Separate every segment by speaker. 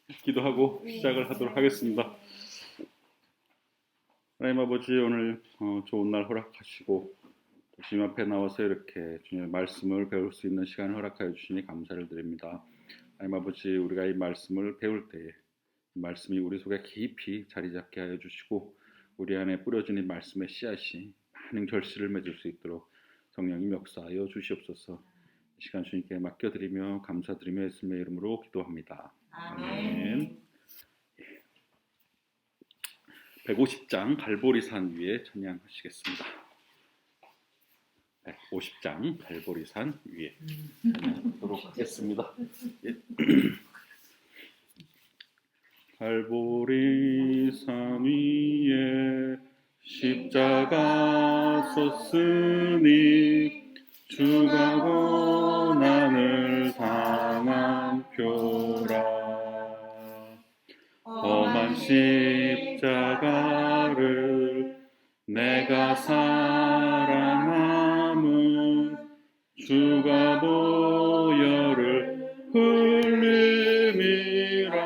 Speaker 1: 기도하고 시작을 하도록 하겠습니다. 하나님 아버지, 오늘 좋은 날 허락하시고 주님 앞에 나와서 이렇게 주님의 말씀을 배울 수 있는 시간을 허락하여 주시니 감사를 드립니다. 하나님 아버지, 우리가 이 말씀을 배울 때에 이 말씀이 우리 속에 깊이 자리 잡게 하여 주시고 우리 안에 뿌려진 이 말씀의 씨앗이 많은 결실을 맺을 수 있도록 성령님 역사하여 주시옵소서. 이 시간 주님께 맡겨드리며 감사드리며 예수님의 이름으로 기도합니다. 아멘. 150장 갈보리산 위에 찬양하시겠습니다. 150장 갈보리산 위에 찬양하도록 하겠습니다. 갈보리산 위에 십자가 섰으니 주가 고난을 당한 표라. 험한 십자가를 내가 사랑함은 주가 보혈을 흘림이라.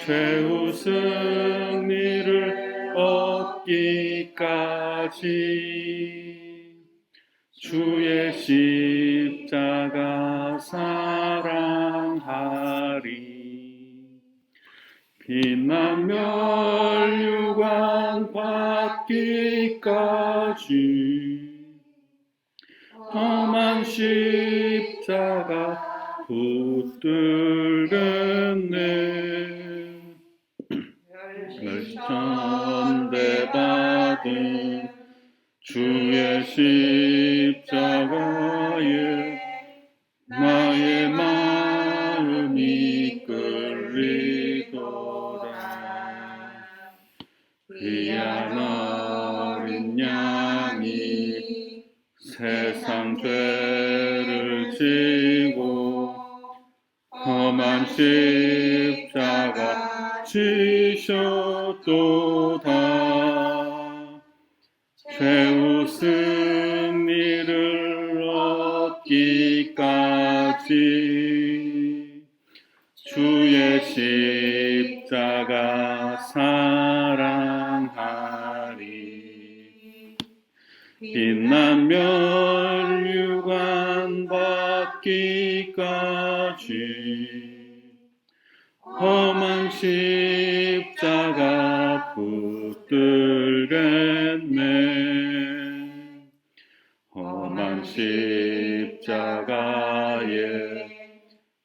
Speaker 1: 최후 승리를 얻기까지 주의 십자가 사랑하리. 빛난 멸류관 받기까지 험한 십자가 붙들겠네. 멸천대 받은 주의 십자가에 나의 마음이 끌리도다. 귀한 어린 양이 세상 죄를 지고 험한 십자가 지셨도다. 최후 승리를 얻기까지 주의 십자가 사랑하리. 빛난 멸류관 받기까지 험한 십자가 붙들겠네. 험한 십자가에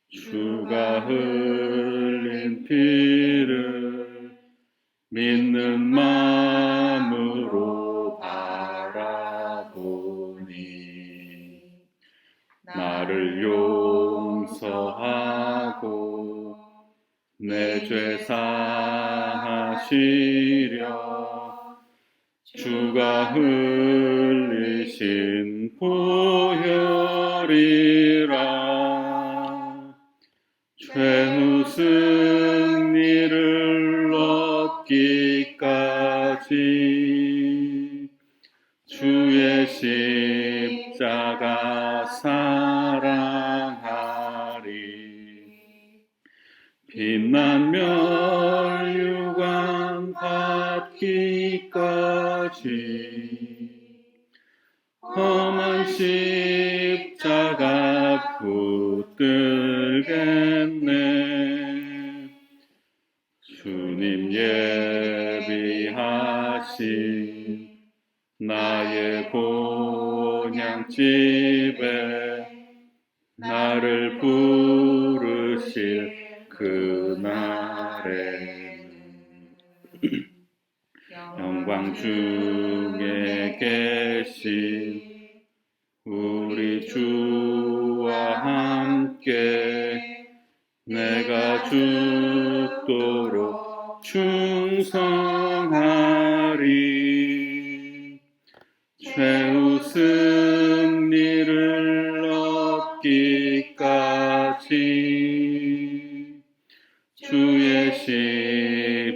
Speaker 1: 주가 흘린 피를 믿는 마음으로 바라보니 나를 용서하고 내 죄 사하시려 주가 흘리신 보혈이라. 최후 승리를 얻기까지 주의 십자가 사랑하리. 빛난 멸류관 받기까지 험한 십자가 붙들겠네. 주님 예비하신 나의 본향집에 나를 부르실 그날에는 영광 중에 계신 우리 주와 함께 내가 죽도록 충성하리. 최후 승리를 얻기까지 주의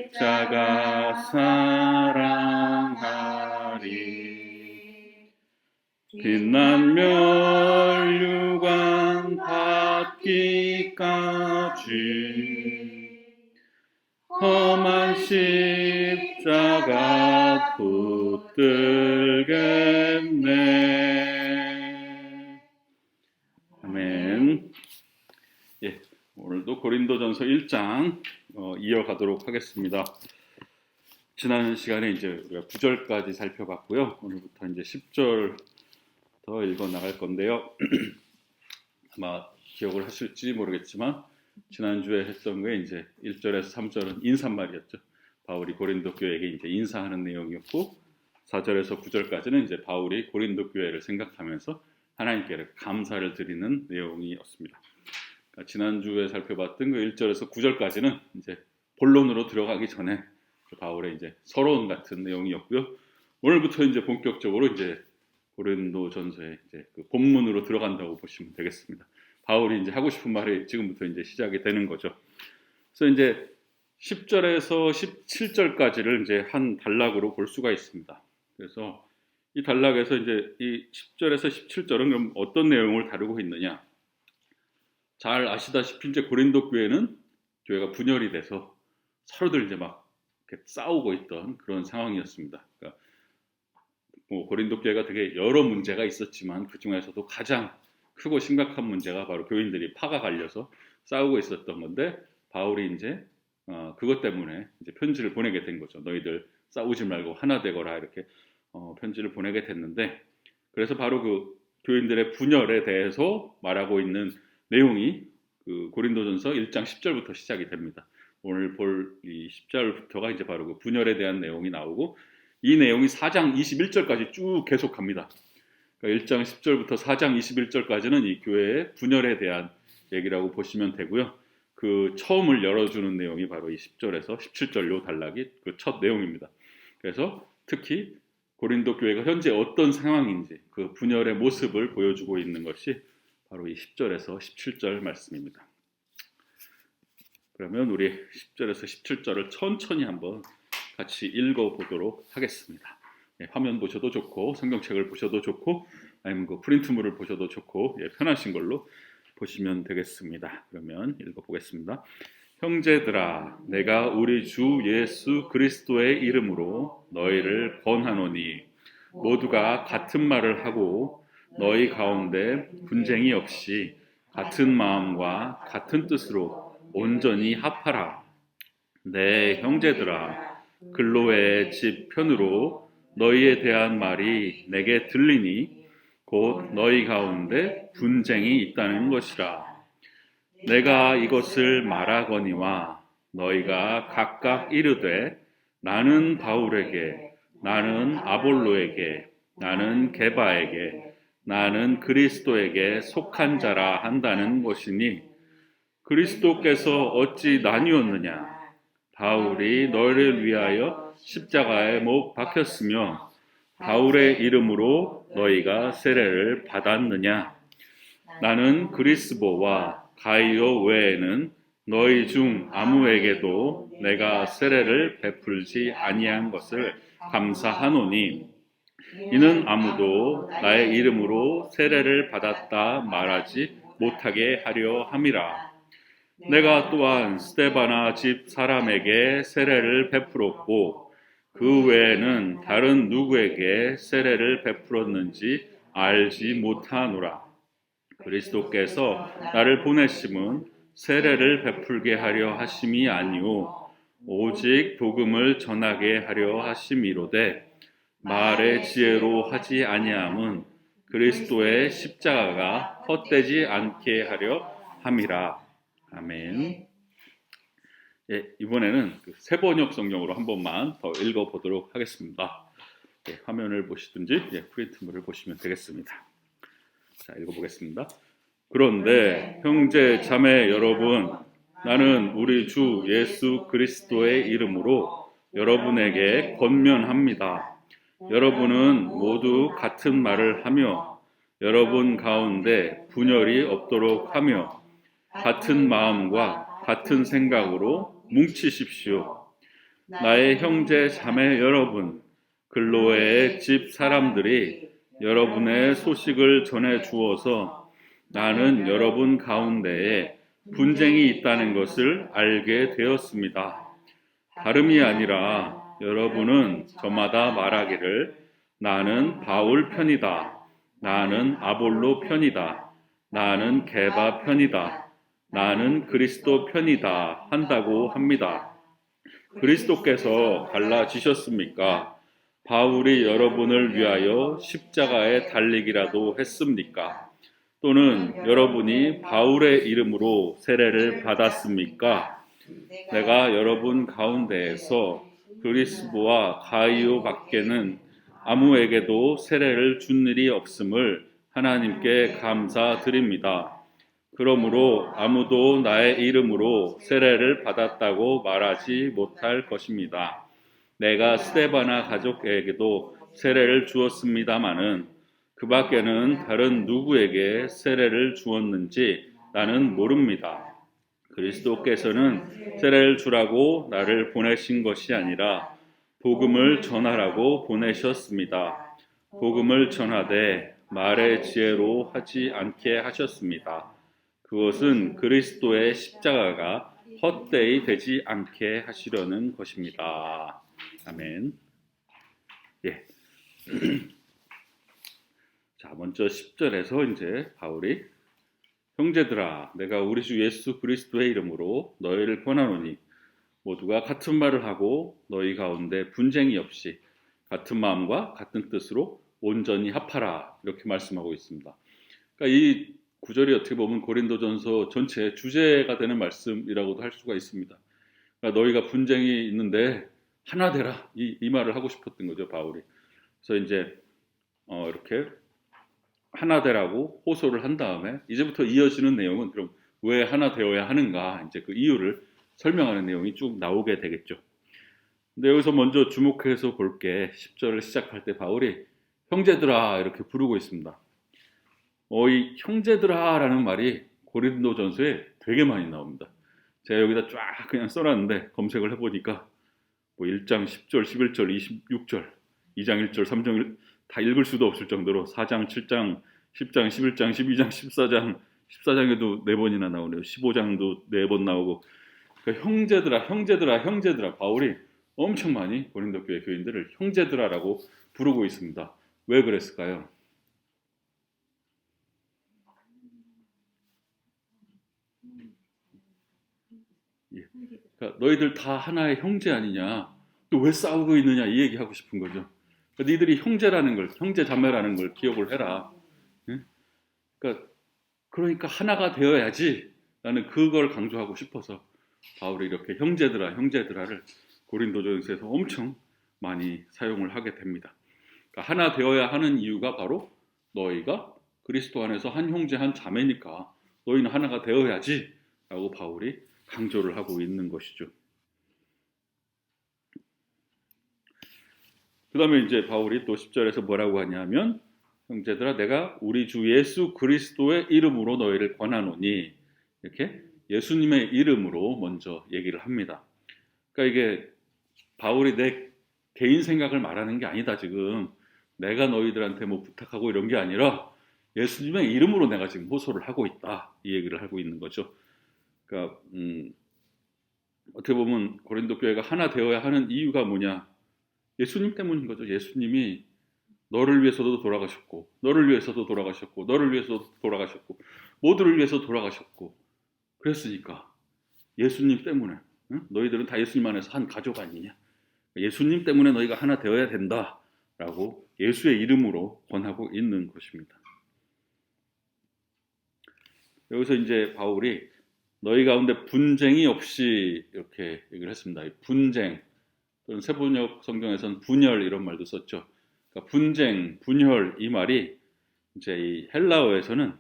Speaker 1: 십자가 사랑하리. 빛난 멸류관 받기까지 험한 십자가 붙들겠네. 아멘. 예, 오늘도 고린도전서 1장 이어가도록 하겠습니다. 지난 시간에 이제 우리가 9절까지 살펴봤고요. 오늘부터 이제 10절 더 읽어 나갈 건데요. 아마 기억을 하실지 모르겠지만 지난주에 했던 게 이제 1절에서 3절은 인사말이었죠. 바울이 고린도 교회에게 이제 인사하는 내용이었고 4절에서 9절까지는 이제 바울이 고린도 교회를 생각하면서 하나님께 감사를 드리는 내용이었습니다. 그러니까 지난주에 살펴봤던 그 1절에서 9절까지는 이제 본론으로 들어가기 전에 바울의 이제 서론 같은 내용이었고요. 오늘부터 이제 본격적으로 이제 고린도전서의 이제 그 본문으로 들어간다고 보시면 되겠습니다. 바울이 이제 하고 싶은 말이 지금부터 이제 시작이 되는 거죠. 그래서 이제 10절에서 17절까지를 이제 한 단락으로 볼 수가 있습니다. 그래서 이 단락에서 이제 이 10절에서 17절은 그럼 어떤 내용을 다루고 있느냐? 잘 아시다시피 이제 고린도 교회는 교회가 분열이 돼서 서로들 이제 막 이렇게 싸우고 있던 그런 상황이었습니다. 그러니까 뭐 고린도 교회가 되게 여러 문제가 있었지만 그 중에서도 가장 크고 심각한 문제가 바로 교인들이 파가 갈려서 싸우고 있었던 건데 바울이 이제 그것 때문에 이제 편지를 보내게 된 거죠. 너희들 싸우지 말고 하나 되거라 이렇게 편지를 보내게 됐는데 그래서 바로 그 교인들의 분열에 대해서 말하고 있는 내용이 그 고린도전서 1장 10절부터 시작이 됩니다. 오늘 볼 이 10절부터가 이제 바로 그 분열에 대한 내용이 나오고 이 내용이 4장 21절까지 쭉 계속합니다. 그러니까 1장 10절부터 4장 21절까지는 이 교회의 분열에 대한 얘기라고 보시면 되고요. 그 처음을 열어주는 내용이 바로 이 10절에서 17절 요 단락이 그 첫 내용입니다. 그래서 특히 고린도 교회가 현재 어떤 상황인지 그 분열의 모습을 보여주고 있는 것이 바로 이 10절에서 17절 말씀입니다. 그러면 우리 10절에서 17절을 천천히 한번 같이 읽어보도록 하겠습니다. 화면 보셔도 좋고 성경책을 보셔도 좋고 아니면 그 프린트물을 보셔도 좋고 편하신 걸로 보시면 되겠습니다. 그러면 읽어보겠습니다. 형제들아 내가 우리 주 예수 그리스도의 이름으로 너희를 권하노니 모두가 같은 말을 하고 너희 가운데 분쟁이 없이 같은 마음과 같은 뜻으로 온전히 합하라. 내 형제들아 글로의 집 편으로 너희에 대한 말이 내게 들리니 곧 너희 가운데 분쟁이 있다는 것이라. 내가 이것을 말하거니와 너희가 각각 이르되 나는 바울에게 나는 아볼로에게 나는 게바에게 나는 그리스도에게 속한 자라 한다는 것이니 그리스도께서 어찌 나뉘었느냐? 바울이 너희를 위하여 십자가에 못 박혔으며 바울의 이름으로 너희가 세례를 받았느냐? 나는 그리스보와 가이오 외에는 너희 중 아무에게도 내가 세례를 베풀지 아니한 것을 감사하노니 이는 아무도 나의 이름으로 세례를 받았다 말하지 못하게 하려 함이라. 내가 또한 스데바나 집 사람에게 세례를 베풀었고 그 외에는 다른 누구에게 세례를 베풀었는지 알지 못하노라. 그리스도께서 나를 보내심은 세례를 베풀게 하려 하심이 아니오 오직 복음을 전하게 하려 하심이로되 말의 지혜로 하지 아니함은 그리스도의 십자가가 헛되지 않게 하려 함이라. 아멘. 예, 이번에는 새 번역 성경으로 한 번만 더 읽어보도록 하겠습니다. 화면을 보시든지 프린트물을 보시면 되겠습니다. 자, 읽어보겠습니다. 그런데 형제 자매 여러분, 나는 우리 주 예수 그리스도의 이름으로 여러분에게 권면합니다. 여러분은 모두 같은 말을 하며 여러분 가운데 분열이 없도록 하며 같은 마음과 같은 생각으로 뭉치십시오. 나의 형제 자매 여러분, 글로의 집 사람들이 여러분의 소식을 전해 주어서 나는 여러분 가운데에 분쟁이 있다는 것을 알게 되었습니다. 다름이 아니라 여러분은 저마다 말하기를 나는 바울 편이다. 나는 아볼로 편이다. 나는 게바 편이다. 나는 그리스도 편이다. 한다고 합니다. 그리스도께서 갈라지셨습니까? 바울이 여러분을 위하여 십자가에 달리기라도 했습니까? 또는 여러분이 바울의 이름으로 세례를 받았습니까? 내가 여러분 가운데에서 그리스도와 가이오 밖에는 아무에게도 세례를 준 일이 없음을 하나님께 감사드립니다. 그러므로 아무도 나의 이름으로 세례를 받았다고 말하지 못할 것입니다. 내가 스데바나 가족에게도 세례를 주었습니다마는 그 밖에는 다른 누구에게 세례를 주었는지 나는 모릅니다. 그리스도께서는 세례를 주라고 나를 보내신 것이 아니라 복음을 전하라고 보내셨습니다. 복음을 전하되 말의 지혜로 하지 않게 하셨습니다. 그것은 그리스도의 십자가가 헛되이 되지 않게 하시려는 것입니다. 아멘. 예. 자, 먼저 10절에서 이제 바울이 형제들아, 내가 우리 주 예수 그리스도의 이름으로 너희를 권하노니 모두가 같은 말을 하고 너희 가운데 분쟁이 없이 같은 마음과 같은 뜻으로 온전히 합하라. 이렇게 말씀하고 있습니다. 그러니까 이 구절이 어떻게 보면 고린도전서 전체의 주제가 되는 말씀이라고도 할 수가 있습니다. 그러니까 너희가 분쟁이 있는데 하나 되라. 이 말을 하고 싶었던 거죠, 바울이. 그래서 이제 이렇게 하나 되라고 호소를 한 다음에 이제부터 이어지는 내용은 그럼 왜 하나 되어야 하는가, 이제 그 이유를 설명하는 내용이 쭉 나오게 되겠죠. 근데 여기서 먼저 주목해서 볼 게 10절을 시작할 때 바울이 형제들아 이렇게 부르고 있습니다. 이 형제들아라는 말이 고린도전서에 되게 많이 나옵니다. 제가 여기다 쫙 그냥 써놨는데 검색을 해보니까 뭐 1장 10절, 11절, 26절, 2장 1절, 3장 1, 다 읽을 수도 없을 정도로 4장, 7장, 10장, 11장, 12장, 14장, 14장에도 4번이나 나오네요. 15장도 4번 나오고. 그러니까 형제들아 바울이 엄청 많이 고린도 교회 교인들을 형제들아라고 부르고 있습니다. 왜 그랬을까요? 예. 그러니까 너희들 다 하나의 형제 아니냐, 또 왜 싸우고 있느냐, 이 얘기하고 싶은 거죠. 그러니까 너희들이 형제라는 걸, 형제 자매라는 걸 기억을 해라. 예? 그러니까 하나가 되어야지, 나는 그걸 강조하고 싶어서 바울이 이렇게 형제들아를 고린도전서에서 엄청 많이 사용을 하게 됩니다. 그러니까 하나 되어야 하는 이유가 바로 너희가 그리스도 안에서 한 형제 한 자매니까 너희는 하나가 되어야지 라고 바울이 강조를 하고 있는 것이죠. 그 다음에 이제 바울이 또 10절에서 뭐라고 하냐면 형제들아 내가 우리 주 예수 그리스도의 이름으로 너희를 권하노니, 이렇게 예수님의 이름으로 먼저 얘기를 합니다. 그러니까 이게 바울이 내 개인 생각을 말하는 게 아니다. 지금 내가 너희들한테 뭐 부탁하고 이런 게 아니라 예수님의 이름으로 내가 지금 호소를 하고 있다, 이 얘기를 하고 있는 거죠. 그러니까 어떻게 보면 고린도 교회가 하나 되어야 하는 이유가 뭐냐, 예수님 때문인 거죠. 예수님이 너를 위해서도 돌아가셨고, 너를 위해서도 돌아가셨고, 너를 위해서도 돌아가셨고, 모두를 위해서 돌아가셨고, 그랬으니까 예수님 때문에, 응? 너희들은 다 예수님 안에서 한 가족 아니냐, 예수님 때문에 너희가 하나 되어야 된다라고 예수의 이름으로 권하고 있는 것입니다. 여기서 이제 바울이 너희 가운데 분쟁이 없이 이렇게 얘기를 했습니다. 분쟁, 또는 세번역 성경에서는 분열 이런 말도 썼죠. 그러니까 분쟁, 분열, 이 말이 이제 이 헬라어에서는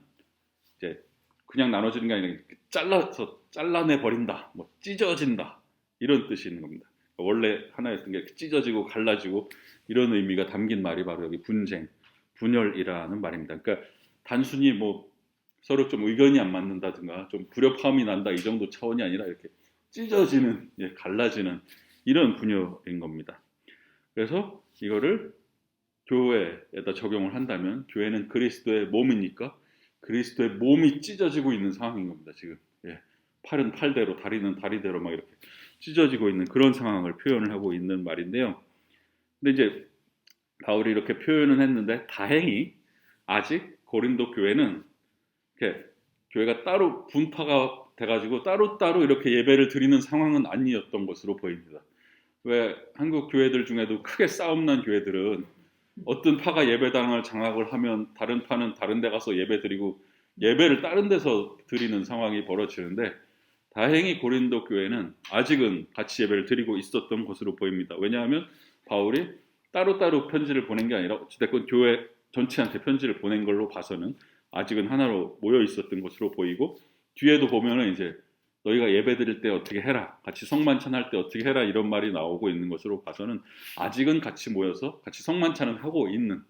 Speaker 1: 이제 그냥 나눠지는 게 아니라 잘라내 버린다, 뭐 찢어진다, 이런 뜻이 있는 겁니다. 원래 하나였던 게 찢어지고 갈라지고 이런 의미가 담긴 말이 바로 여기 분쟁, 분열이라는 말입니다. 그러니까 단순히 뭐 서로 좀 의견이 안 맞는다든가 좀 불협화음이 난다, 이 정도 차원이 아니라 이렇게 찢어지는, 갈라지는 이런 분열인 겁니다. 그래서 이거를 교회에다 적용을 한다면 교회는 그리스도의 몸이니까 그리스도의 몸이 찢어지고 있는 상황인 겁니다. 지금 팔은 팔대로, 다리는 다리대로 막 이렇게 찢어지고 있는 그런 상황을 표현을 하고 있는 말인데요. 근데 이제 바울이 이렇게 표현은 했는데 다행히 아직 고린도 교회는 이렇게 교회가 따로 분파가 돼가지고 따로따로 이렇게 예배를 드리는 상황은 아니었던 것으로 보입니다. 왜 한국 교회들 중에도 크게 싸움 난 교회들은 어떤 파가 예배당을 장악을 하면 다른 파는 다른 데 가서 예배 드리고 예배를 다른 데서 드리는 상황이 벌어지는데 다행히 고린도 교회는 아직은 같이 예배를 드리고 있었던 것으로 보입니다. 왜냐하면 바울이 따로따로 편지를 보낸 게 아니라 어찌됐건 교회 전체한테 편지를 보낸 걸로 봐서는 아직은 하나로 모여 있었던 것으로 보이고 뒤에도 보면은 이제 너희가 예배 드릴 때 어떻게 해라, 같이 성만찬할 때 어떻게 해라 이런 말이 나오고 있는 것으로 봐서는 아직은 같이 모여서 같이 성만찬을 하고 있는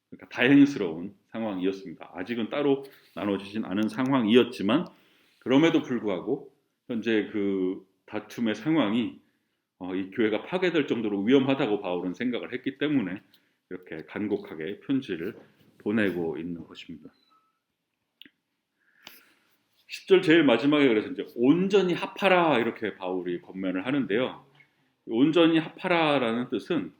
Speaker 1: 그러니까 다행스러운 상황이었습니다. 아직은 따로 나눠지진 않은 상황이었지만 그럼에도 불구하고 현재 그 다툼의 상황이 이 교회가 파괴될 정도로 위험하다고 바울은 생각을 했기 때문에 이렇게 간곡하게 편지를 보내고 있는 것입니다. 10절 제일 마지막에 그래서 이제 온전히 합하라 이렇게 바울이 권면을 하는데요. 온전히 합하라라는 뜻은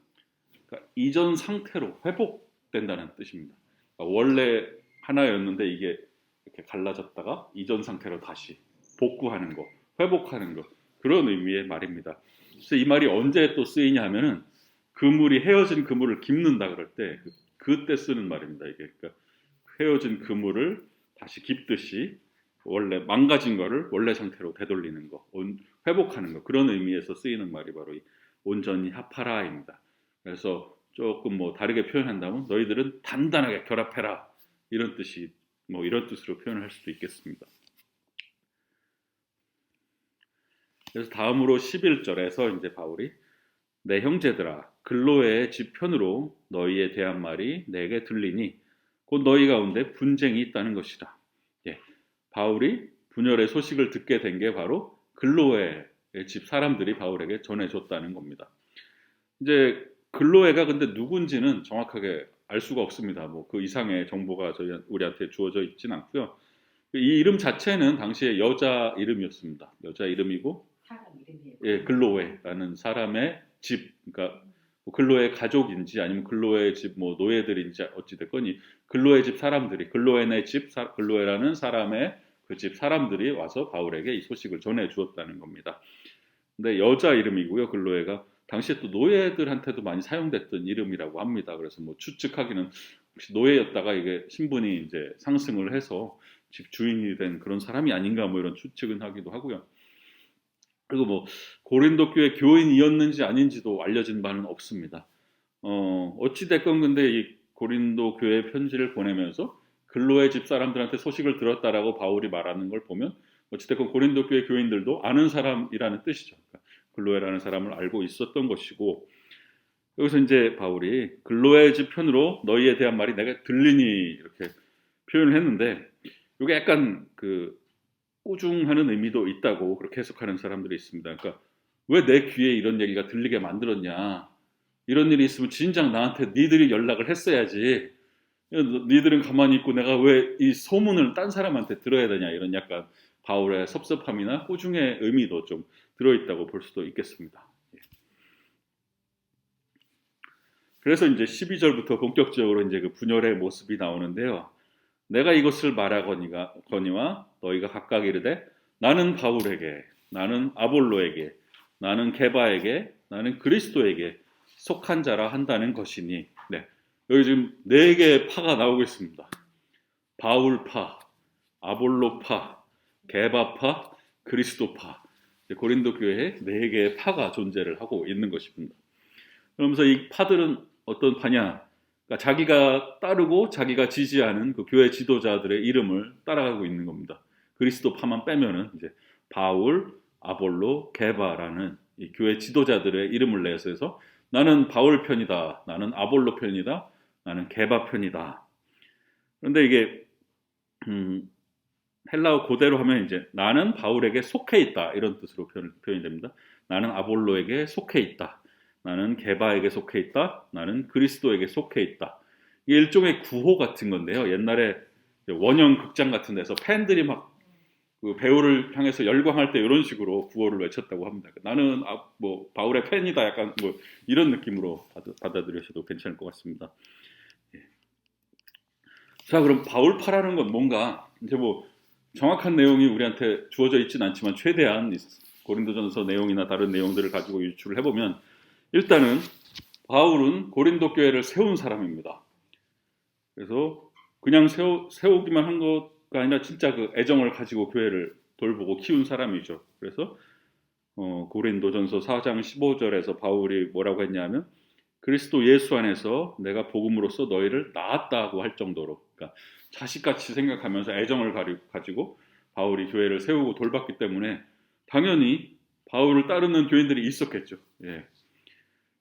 Speaker 1: 그러니까 이전 상태로 회복된다는 뜻입니다. 그러니까 원래 하나였는데 이게 이렇게 갈라졌다가 이전 상태로 다시 복구하는 거, 회복하는 거 그런 의미의 말입니다. 그래서 이 말이 언제 또 쓰이냐 하면은 그물이 헤어진 그물을 깁는다 그럴 때 그때 쓰는 말입니다. 이게 그러니까 헤어진 그물을 다시 깁듯이 원래 망가진 거를 원래 상태로 되돌리는 거, 회복하는 거 그런 의미에서 쓰이는 말이 바로 이 온전히 합하라입니다. 그래서 조금 뭐 다르게 표현한다면 너희들은 단단하게 결합해라 이런 뜻이 뭐 이런 뜻으로 표현을 할 수도 있겠습니다. 그래서 다음으로 11절에서 이제 바울이 내 형제들아 글로의 집 편으로 너희에 대한 말이 내게 들리니 곧 너희 가운데 분쟁이 있다는 것이라. 바울이 분열의 소식을 듣게 된 게 바로 글로의 집 사람들이 바울에게 전해줬다는 겁니다. 이제 글로에가 근데 누군지는 정확하게 알 수가 없습니다. 뭐 그 이상의 정보가 우리한테 주어져 있진 않고요. 이 이름 자체는 당시에 여자 이름이었습니다. 여자 이름이고, 글로에라는 사람의 집, 그러니까 뭐 글로의 가족인지 아니면 글로의 집 뭐 노예들인지 어찌 됐거니 글로의 집 사람들이 글로에네 집 글로에라는 사람의 그 집 사람들이 와서 바울에게 이 소식을 전해 주었다는 겁니다. 근데 여자 이름이고요. 글로에가 당시에 또 노예들한테도 많이 사용됐던 이름이라고 합니다. 그래서 뭐 추측하기는 혹시 노예였다가 이게 신분이 이제 상승을 해서 집 주인이 된 그런 사람이 아닌가 뭐 이런 추측은 하기도 하고요. 그리고 뭐 고린도 교회 교인이었는지 아닌지도 알려진 바는 없습니다. 어찌 됐건 근데 이 고린도 교회 편지를 보내면서 글로의 집 사람들한테 소식을 들었다라고 바울이 말하는 걸 보면 어찌됐건 고린도 교회 교인들도 아는 사람이라는 뜻이죠. 그러니까 글로에라는 사람을 알고 있었던 것이고 여기서 이제 바울이 글로의 집 편으로 너희에 대한 말이 내가 들리니 이렇게 표현을 했는데 이게 약간 그 꾸중하는 의미도 있다고 그렇게 해석하는 사람들이 있습니다. 그러니까 왜 내 귀에 이런 얘기가 들리게 만들었냐? 이런 일이 있으면 진작 나한테 니들이 연락을 했어야지. 니들은 가만히 있고 내가 왜 이 소문을 딴 사람한테 들어야 되냐 이런 약간 바울의 섭섭함이나 꾸중의 의미도 좀 들어있다고 볼 수도 있겠습니다. 그래서 이제 12절부터 본격적으로 이제 그 분열의 모습이 나오는데요. 내가 이것을 말하거니와 너희가 각각 이르되 나는 바울에게, 나는 아볼로에게, 나는 게바에게, 나는 그리스도에게 속한 자라 한다는 것이니. 여기 지금 4개의 파가 나오고 있습니다. 바울파, 아볼로파, 게바파, 그리스도파. 고린도 교회에 4개의 파가 존재를 하고 있는 것입니다. 그러면서 이 파들은 어떤 파냐? 그러니까 자기가 따르고 자기가 지지하는 그 교회 지도자들의 이름을 따라가고 있는 겁니다. 그리스도파만 빼면은 이제 바울, 아볼로, 게바라는 이 교회 지도자들의 이름을 내서 나는 바울 편이다, 나는 아볼로 편이다, 나는 게바 편이다. 그런데 이게 헬라어 그대로 하면 이제 나는 바울에게 속해 있다 이런 뜻으로 표현이 됩니다. 나는 아볼로에게 속해 있다. 나는 게바에게 속해 있다. 나는 그리스도에게 속해 있다. 이게 일종의 구호 같은 건데요. 옛날에 원형 극장 같은 데서 팬들이 막 그 배우를 향해서 열광할 때 이런 식으로 구호를 외쳤다고 합니다. 나는 뭐 바울의 팬이다, 약간 뭐 이런 느낌으로 받아들여셔도 괜찮을 것 같습니다. 예. 자, 그럼 바울파라는 건 뭔가, 이제 뭐 정확한 내용이 우리한테 주어져 있지는 않지만 최대한 고린도전서 내용이나 다른 내용들을 가지고 유출을 해보면, 일단은 바울은 고린도 교회를 세운 사람입니다. 그래서 그냥 세우기만 한 것가 아니라 진짜 그 애정을 가지고 교회를 돌보고 키운 사람이죠. 그래서 고린도전서 4장 15절에서 바울이 뭐라고 했냐면, 그리스도 예수 안에서 내가 복음으로써 너희를 낳았다고 할 정도로, 그러니까 자식같이 생각하면서 애정을 가지고 바울이 교회를 세우고 돌봤기 때문에 당연히 바울을 따르는 교인들이 있었겠죠. 예.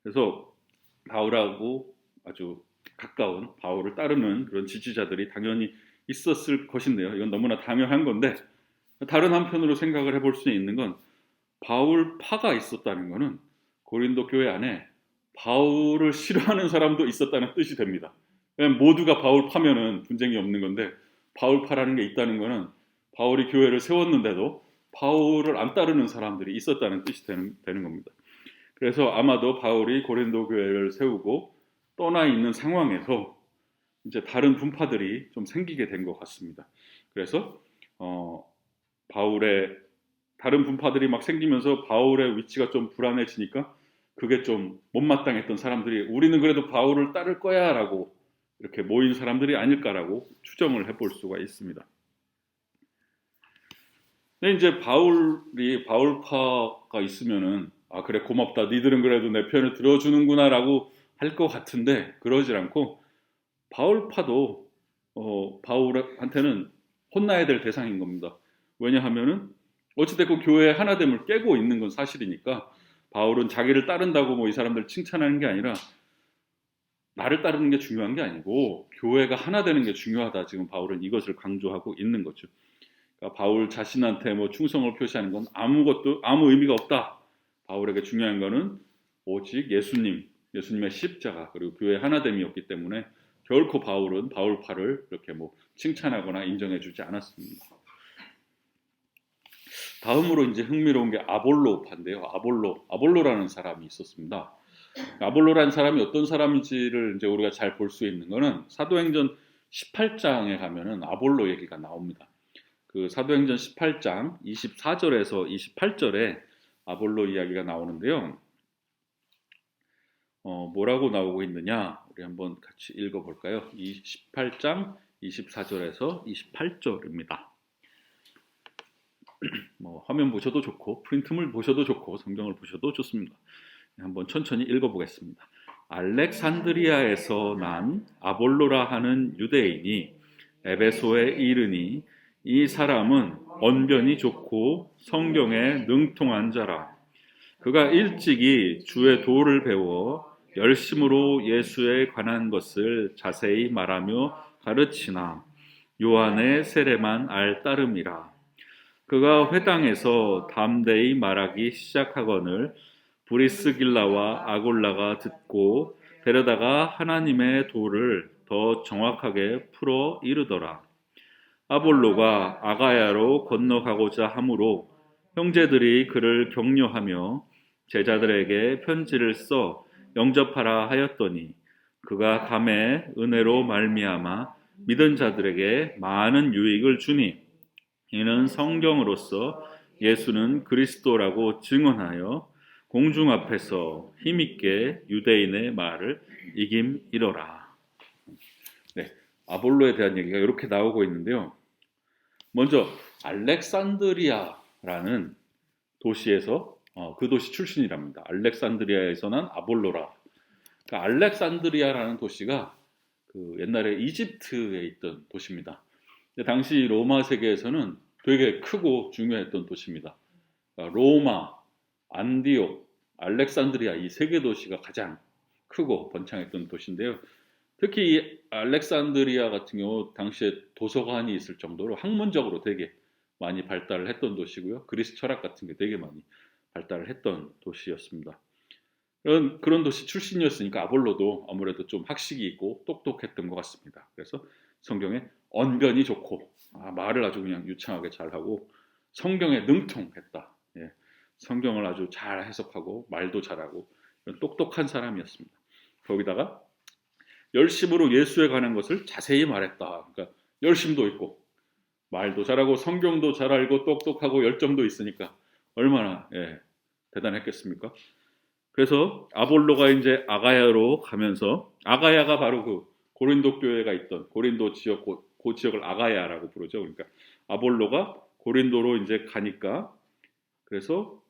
Speaker 1: 그래서 바울하고 아주 가까운 바울을 따르는 그런 지지자들이 당연히 있었을 것인데요. 이건 너무나 당연한 건데, 다른 한편으로 생각을 해볼 수 있는 건, 바울파가 있었다는 것은 고린도 교회 안에 바울을 싫어하는 사람도 있었다는 뜻이 됩니다. 왜냐하면 모두가 바울파면은 분쟁이 없는 건데, 바울파라는 게 있다는 것은 바울이 교회를 세웠는데도 바울을 안 따르는 사람들이 있었다는 뜻이 되는 겁니다. 그래서 아마도 바울이 고린도 교회를 세우고 떠나 있는 상황에서 이제 다른 분파들이 좀 생기게 된 것 같습니다. 그래서 바울의 다른 분파들이 막 생기면서 바울의 위치가 좀 불안해지니까, 그게 좀 못마땅했던 사람들이 우리는 그래도 바울을 따를 거야 라고 이렇게 모인 사람들이 아닐까라고 추정을 해볼 수가 있습니다. 근데 이제 바울파가 있으면은, 그래, 고맙다, 니들은 그래도 내 편을 들어주는구나 라고 할 것 같은데, 그러질 않고 바울파도 바울한테는 혼나야 될 대상인 겁니다. 왜냐하면은 어찌됐건 교회의 하나됨을 깨고 있는 건 사실이니까, 바울은 자기를 따른다고 뭐 이 사람들 칭찬하는 게 아니라, 나를 따르는 게 중요한 게 아니고 교회가 하나 되는 게 중요하다, 지금 바울은 이것을 강조하고 있는 거죠. 그러니까 바울 자신한테 뭐 충성을 표시하는 건 아무 의미가 없다. 바울에게 중요한 거는 오직 예수님의 십자가, 그리고 교회 하나됨이었기 때문에 결코 바울은 바울파를 이렇게 뭐 칭찬하거나 인정해주지 않았습니다. 다음으로 이제 흥미로운 게 아볼로파인데요. 아볼로라는 사람이 있었습니다. 아볼로라는 사람이 어떤 사람인지를 이제 우리가 잘 볼 수 있는 거는 사도행전 18장에 가면은 아볼로 얘기가 나옵니다. 그 사도행전 18장 24절에서 28절에 아볼로 이야기가 나오는데요. 뭐라고 나오고 있느냐? 우리 한번 같이 읽어볼까요? 18장 24절에서 28절입니다. 뭐 화면 보셔도 좋고 프린트물 보셔도 좋고 성경을 보셔도 좋습니다. 한번 천천히 읽어보겠습니다. 알렉산드리아에서 난 아볼로라 하는 유대인이 에베소에 이르니, 이 사람은 언변이 좋고 성경에 능통한 자라. 그가 일찍이 주의 도를 배워 열심으로 예수에 관한 것을 자세히 말하며 가르치나 요한의 세례만 알 따름이라. 그가 회당에서 담대히 말하기 시작하거늘 브리스길라와 아골라가 듣고 데려다가 하나님의 도를 더 정확하게 풀어 이르더라. 아볼로가 아가야로 건너가고자 하므로 형제들이 그를 격려하며 제자들에게 편지를 써 영접하라 하였더니, 그가 감에 은혜로 말미암아 믿은 자들에게 많은 유익을 주니, 이는 성경으로서 예수는 그리스도라고 증언하여 공중 앞에서 힘있게 유대인의 말을 이김이러라. 네, 아볼로에 대한 얘기가 이렇게 나오고 있는데요. 먼저 알렉산드리아라는 도시에서 그 도시 출신이랍니다. 알렉산드리아에서 난 아볼로라. 그러니까 알렉산드리아라는 도시가 그 옛날에 이집트에 있던 도시입니다. 근데 당시 로마 세계에서는 되게 크고 중요했던 도시입니다. 그러니까 로마, 안디옥, 알렉산드리아 이 세 개 도시가 가장 크고 번창했던 도시인데요. 특히 이 알렉산드리아 같은 경우 당시에 도서관이 있을 정도로 학문적으로 되게 많이 발달을 했던 도시고요. 그리스 철학 같은 게 되게 많이 발달을 했던 도시였습니다. 그런 도시 출신이었으니까 아볼로도 아무래도 좀 학식이 있고 똑똑했던 것 같습니다. 그래서 성경에 언변이 좋고 말을 아주 그냥 유창하게 잘하고 성경에 능통했다. 예, 성경을 아주 잘 해석하고 말도 잘하고 똑똑한 사람이었습니다. 거기다가 열심으로 예수에 관한 것을 자세히 말했다. 그러니까 열심도 있고 말도 잘하고 성경도 잘 알고 똑똑하고 열정도 있으니까 얼마나 대단했겠습니까? 그래서 아볼로가 이제 아가야로 가면서 아가야가 바로 그 고린도 교회가 있던 고린도 지역 그 지역을 아가야라고 부르죠. 그러니까 아볼로가 고린도로 이제 가니까 그래서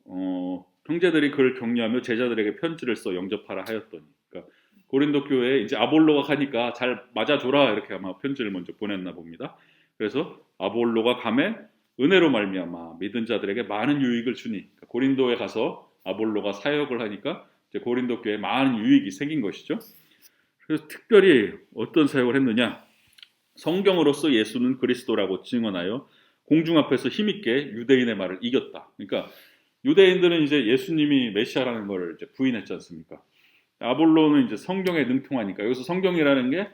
Speaker 1: 형제들이 그를 격려하며 제자들에게 편지를 써 영접하라 하였더니 그러니까 고린도 교회에 이제 아볼로가 가니까 잘 맞아줘라 이렇게 아마 편지를 먼저 보냈나 봅니다. 그래서 아볼로가 감에 은혜로 말미암아 믿은 자들에게 많은 유익을 주니 그러니까 고린도에 가서 아볼로가 사역을 하니까 이제 고린도 교회에 많은 유익이 생긴 것이죠. 그래서 특별히 어떤 사역을 했느냐? 성경으로서 예수는 그리스도라고 증언하여 공중 앞에서 힘있게 유대인의 말을 이겼다. 그러니까 유대인들은 이제 예수님이 메시아라는 걸 이제 부인했지 않습니까? 아볼로는 이제 성경에 능통하니까 여기서 성경이라는 게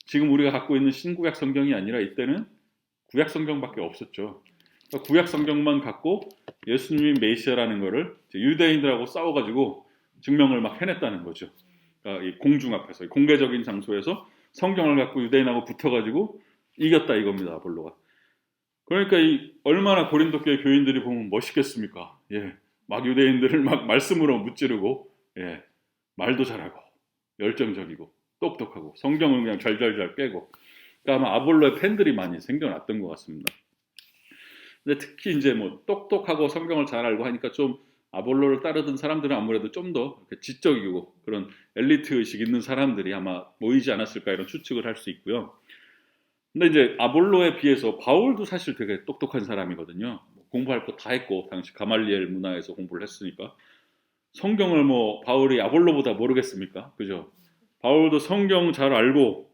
Speaker 1: 지금 우리가 갖고 있는 신구약 성경이 아니라 이때는 구약 성경밖에 없었죠. 그러니까 구약 성경만 갖고 예수님이 메시아라는 거를 유대인들하고 싸워가지고 증명을 막 해냈다는 거죠. 그러니까 이 공중 앞에서 공개적인 장소에서 성경을 갖고 유대인하고 붙어가지고 이겼다 이겁니다. 아볼로가. 그러니까 이 얼마나 고린도 교회 교인들이 보면 멋있겠습니까? 예, 막 유대인들을 막 말씀으로 무찌르고 말도 잘하고 열정적이고 똑똑하고 성경을 그냥 잘잘잘 깨고 그러니까 아마 아볼로의 팬들이 많이 생겨났던 것 같습니다. 근데 특히 이제 뭐 똑똑하고 성경을 잘 알고 하니까 좀 아볼로를 따르던 사람들은 아무래도 좀 더 지적이고 그런 엘리트 의식 있는 사람들이 아마 모이지 않았을까 이런 추측을 할 수 있고요. 근데 이제 아볼로에 비해서 바울도 사실 되게 똑똑한 사람이거든요. 공부할 거 다 했고 당시 가말리엘 문화에서 공부를 했으니까 성경을 뭐 바울이 아볼로보다 모르겠습니까? 그죠? 바울도 성경 잘 알고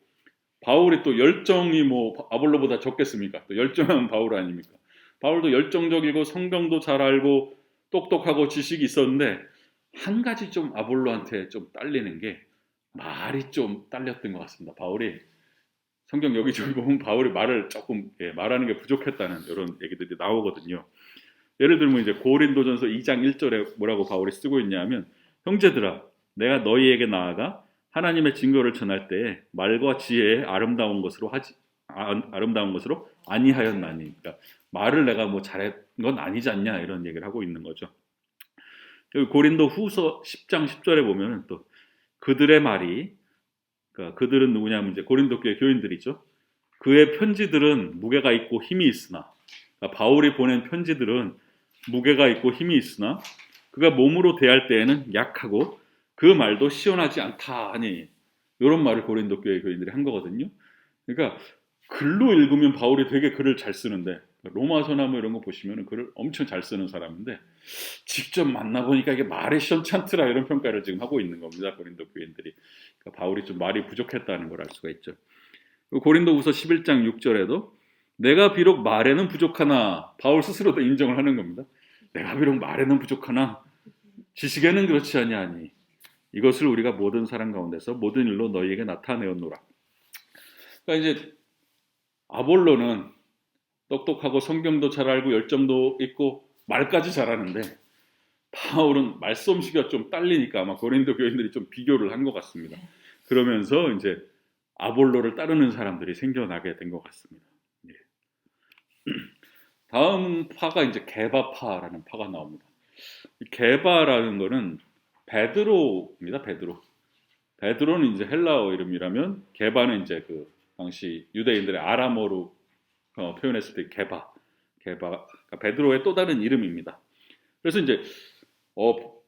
Speaker 1: 바울이 또 열정이 뭐 아볼로보다 적겠습니까? 또 열정한 바울 아닙니까? 바울도 열정적이고 성경도 잘 알고 똑똑하고 지식이 있었는데 한 가지 좀 아볼로한테 좀 딸리는 게 말이 좀 딸렸던 것 같습니다. 바울이 성경 여기저기 보면 바울이 말을 조금 말하는 게 부족했다는 이런 얘기들이 나오거든요. 예를 들면 이제 고린도전서 2장 1절에 뭐라고 바울이 쓰고 있냐면 형제들아 내가 너희에게 나아가 하나님의 증거를 전할 때에 말과 지혜에 아름다운 것으로 아니하였나니 그러니까 말을 내가 뭐 잘한 건 아니지 않냐 이런 얘기를 하고 있는 거죠. 여기 고린도 후서 10장 10절에 보면 또 그들의 말이 그러니까 그들은 누구냐면 이제 고린도 교회 교인들이죠. 그의 편지들은 무게가 있고 힘이 있으나 그러니까 바울이 보낸 편지들은 무게가 있고 힘이 있으나 그가 몸으로 대할 때에는 약하고 그 말도 시원하지 않다 하니 이런 말을 고린도 교회 교인들이 한 거거든요. 그러니까 글로 읽으면 바울이 되게 글을 잘 쓰는데 로마서나 뭐 이런 거 보시면 글을 엄청 잘 쓰는 사람인데 직접 만나보니까 이게 말이 시원찮더라 이런 평가를 지금 하고 있는 겁니다. 고린도 교인들이. 그러니까 바울이 좀 말이 부족했다는 걸 알 수가 있죠. 고린도후서 11장 6절에도 내가 비록 말에는 부족하나 바울 스스로도 인정을 하는 겁니다. 내가 비록 말에는 부족하나 지식에는 그렇지 아니하니 이것을 우리가 모든 사람 가운데서 모든 일로 너희에게 나타내었노라. 그러니까 이제 아볼로는 똑똑하고 성경도 잘 알고 열정도 있고 말까지 잘하는데 바울은 말솜씨가 좀 딸리니까 아마 고린도 교인들이 좀 비교를 한 것 같습니다. 그러면서 이제 아볼로를 따르는 사람들이 생겨나게 된 것 같습니다. 예. 다음 파가 이제 게바파라는 파가 나옵니다. 게바라는 거는 베드로입니다. 베드로는 이제 헬라어 이름이라면 게바는 이제 그 당시 유대인들의 아람어로 표현했을 때 게바 그러니까 베드로의 또 다른 이름입니다. 그래서 이제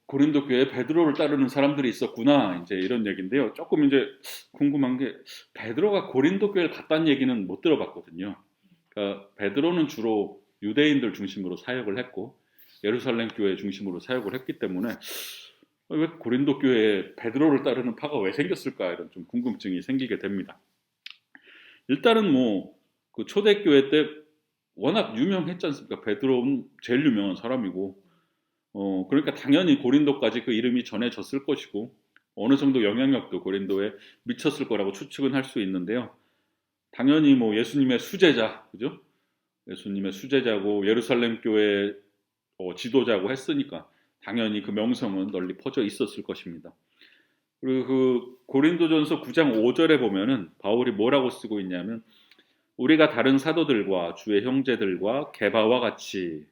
Speaker 1: 고린도 교회에 베드로를 따르는 사람들이 있었구나 이제 이런 얘기인데요. 조금 이제 궁금한 게 베드로가 고린도 교회를 갔다는 얘기는 못 들어봤거든요. 그러니까 베드로는 주로 유대인들 중심으로 사역을 했고 예루살렘 교회 중심으로 사역을 했기 때문에 왜 고린도 교회에 베드로를 따르는 파가 왜 생겼을까 이런 좀 궁금증이 생기게 됩니다. 일단은 뭐 그 초대교회 때 워낙 유명했지 않습니까? 베드로는 제일 유명한 사람이고 그러니까 당연히 고린도까지 그 이름이 전해졌을 것이고 어느 정도 영향력도 고린도에 미쳤을 거라고 추측은 할 수 있는데요. 당연히 뭐 예수님의 수제자, 그죠? 예수님의 수제자고 예루살렘 교회 지도자고 했으니까 당연히 그 명성은 널리 퍼져 있었을 것입니다. 그리고 그 고린도전서 9장 5절에 보면은 바울이 뭐라고 쓰고 있냐면 우리가 다른 사도들과 주의 형제들과 게바와 같이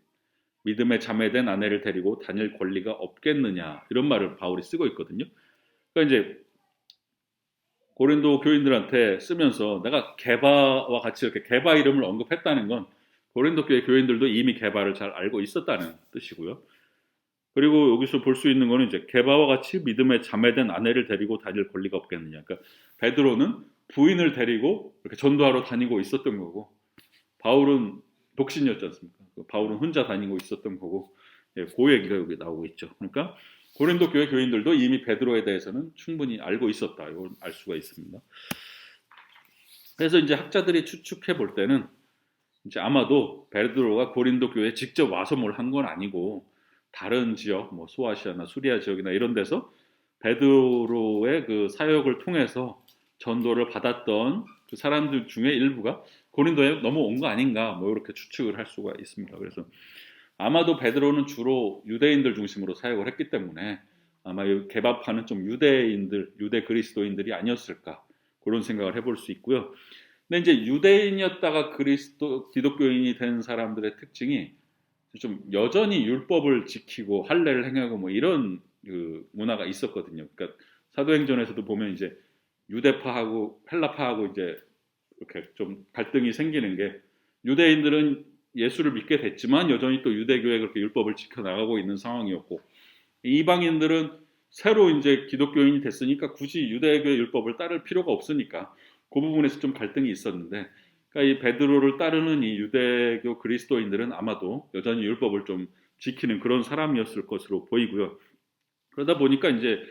Speaker 1: 믿음에 자매된 아내를 데리고 다닐 권리가 없겠느냐 이런 말을 바울이 쓰고 있거든요. 그러니까 이제 고린도 교인들한테 쓰면서 내가 게바와 같이 이렇게 게바 이름을 언급했다는 건 고린도 교회 교인들도 이미 게바를 잘 알고 있었다는 뜻이고요. 그리고 여기서 볼 수 있는 거는 이제 게바와 같이 믿음에 자매된 아내를 데리고 다닐 권리가 없겠느냐. 그러니까 베드로는 부인을 데리고 이렇게 전도하러 다니고 있었던 거고 바울은 독신이었지 않습니까? 바울은 혼자 다니고 있었던 거고 그 얘기가 여기 나오고 있죠. 그러니까 고린도 교회 교인들도 이미 베드로에 대해서는 충분히 알고 있었다. 이걸 알 수가 있습니다. 그래서 이제 학자들이 추측해 볼 때는 이제 아마도 베드로가 고린도 교회에 직접 와서 뭘 한 건 아니고 다른 지역, 뭐 소아시아나 수리아 지역이나 이런 데서 베드로의 그 사역을 통해서 전도를 받았던 그 사람들 중에 일부가 고린도에 넘어온 거 아닌가, 뭐 이렇게 추측을 할 수가 있습니다. 그래서 아마도 베드로는 주로 유대인들 중심으로 사역을 했기 때문에 아마 개밥하는 좀 유대인들, 유대 그리스도인들이 아니었을까 그런 생각을 해볼 수 있고요. 근데 이제 유대인이었다가 기독교인이 된 사람들의 특징이 좀 여전히 율법을 지키고 할례를 행하고 뭐 이런 그 문화가 있었거든요. 그러니까 사도행전에서도 보면 이제 유대파하고 헬라파하고 이제 이렇게 좀 갈등이 생기는 게 유대인들은 예수를 믿게 됐지만 여전히 또 유대교에 그렇게 율법을 지켜 나가고 있는 상황이었고 이방인들은 새로 이제 기독교인이 됐으니까 굳이 유대교의 율법을 따를 필요가 없으니까 그 부분에서 좀 갈등이 있었는데 그러니까 이 베드로를 따르는 이 유대교 그리스도인들은 아마도 여전히 율법을 좀 지키는 그런 사람이었을 것으로 보이고요. 그러다 보니까 이제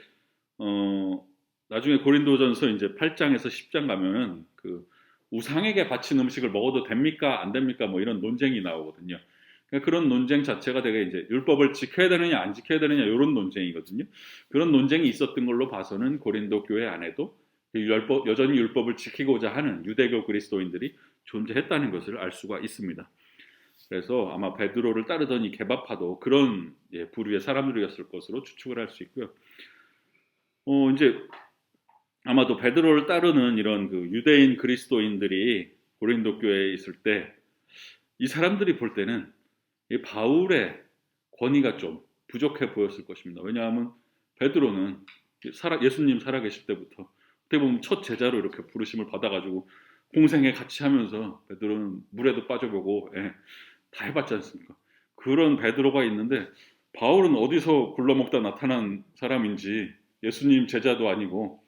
Speaker 1: 나중에 고린도전서 이제 8장에서 10장 가면은 그 우상에게 바친 음식을 먹어도 됩니까 안 됩니까 뭐 이런 논쟁이 나오거든요. 그러니까 그런 논쟁 자체가 되게 이제 율법을 지켜야 되느냐 안 지켜야 되느냐 이런 논쟁이거든요. 그런 논쟁이 있었던 걸로 봐서는 고린도 교회 안에도 여전히 율법을 지키고자 하는 유대교 그리스도인들이 존재했다는 것을 알 수가 있습니다. 그래서 아마 베드로를 따르던 이 게바파도 그런 부류의 사람들이었을 것으로 추측을 할 수 있고요. 이제 아마도 베드로를 따르는 이런 그 유대인 그리스도인들이 고린도 교회에 있을 때 이 사람들이 볼 때는 이 바울의 권위가 좀 부족해 보였을 것입니다. 왜냐하면 베드로는 예수님 살아계실 때부터 어떻게 보면 첫 제자로 이렇게 부르심을 받아가지고 공생에 같이 하면서 베드로는 물에도 빠져보고 다 해봤지 않습니까? 그런 베드로가 있는데 바울은 어디서 굴러먹다 나타난 사람인지 예수님 제자도 아니고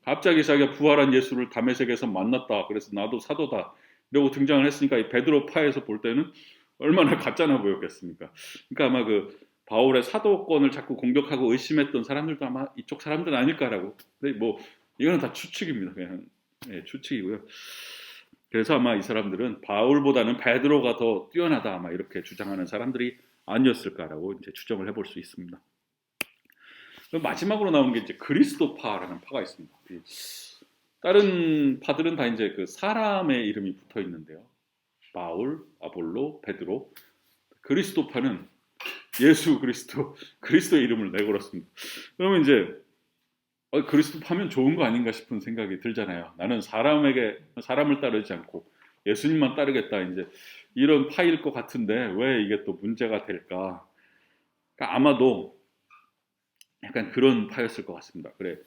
Speaker 1: 갑자기 자기가 부활한 예수를 다메섹에서 만났다. 그래서 나도 사도다. 이러고 등장을 했으니까 이 베드로 파에서 볼 때는 얼마나 가짜나 보였겠습니까? 그러니까 아마 그 바울의 사도권을 자꾸 공격하고 의심했던 사람들도 아마 이쪽 사람들은 아닐까라고. 근데 뭐 이거는 다 추측입니다. 그냥 추측이고요. 그래서 아마 이 사람들은 바울보다는 베드로가 더 뛰어나다 아마 이렇게 주장하는 사람들이 아니었을까라고 이제 추정을 해볼 수 있습니다. 마지막으로 나온 게 이제 그리스도파라는 파가 있습니다. 다른 파들은 다 이제 그 사람의 이름이 붙어 있는데요. 바울, 아볼로, 베드로. 그리스도파는 예수 그리스도, 그리스도의 이름을 내걸었습니다. 그러면 이제 그리스도파면 좋은 거 아닌가 싶은 생각이 들잖아요. 나는 사람을 따르지 않고 예수님만 따르겠다. 이제 이런 파일 것 같은데 왜 이게 또 문제가 될까? 그러니까 아마도 약간 그런 파였을 것 같습니다. 그래,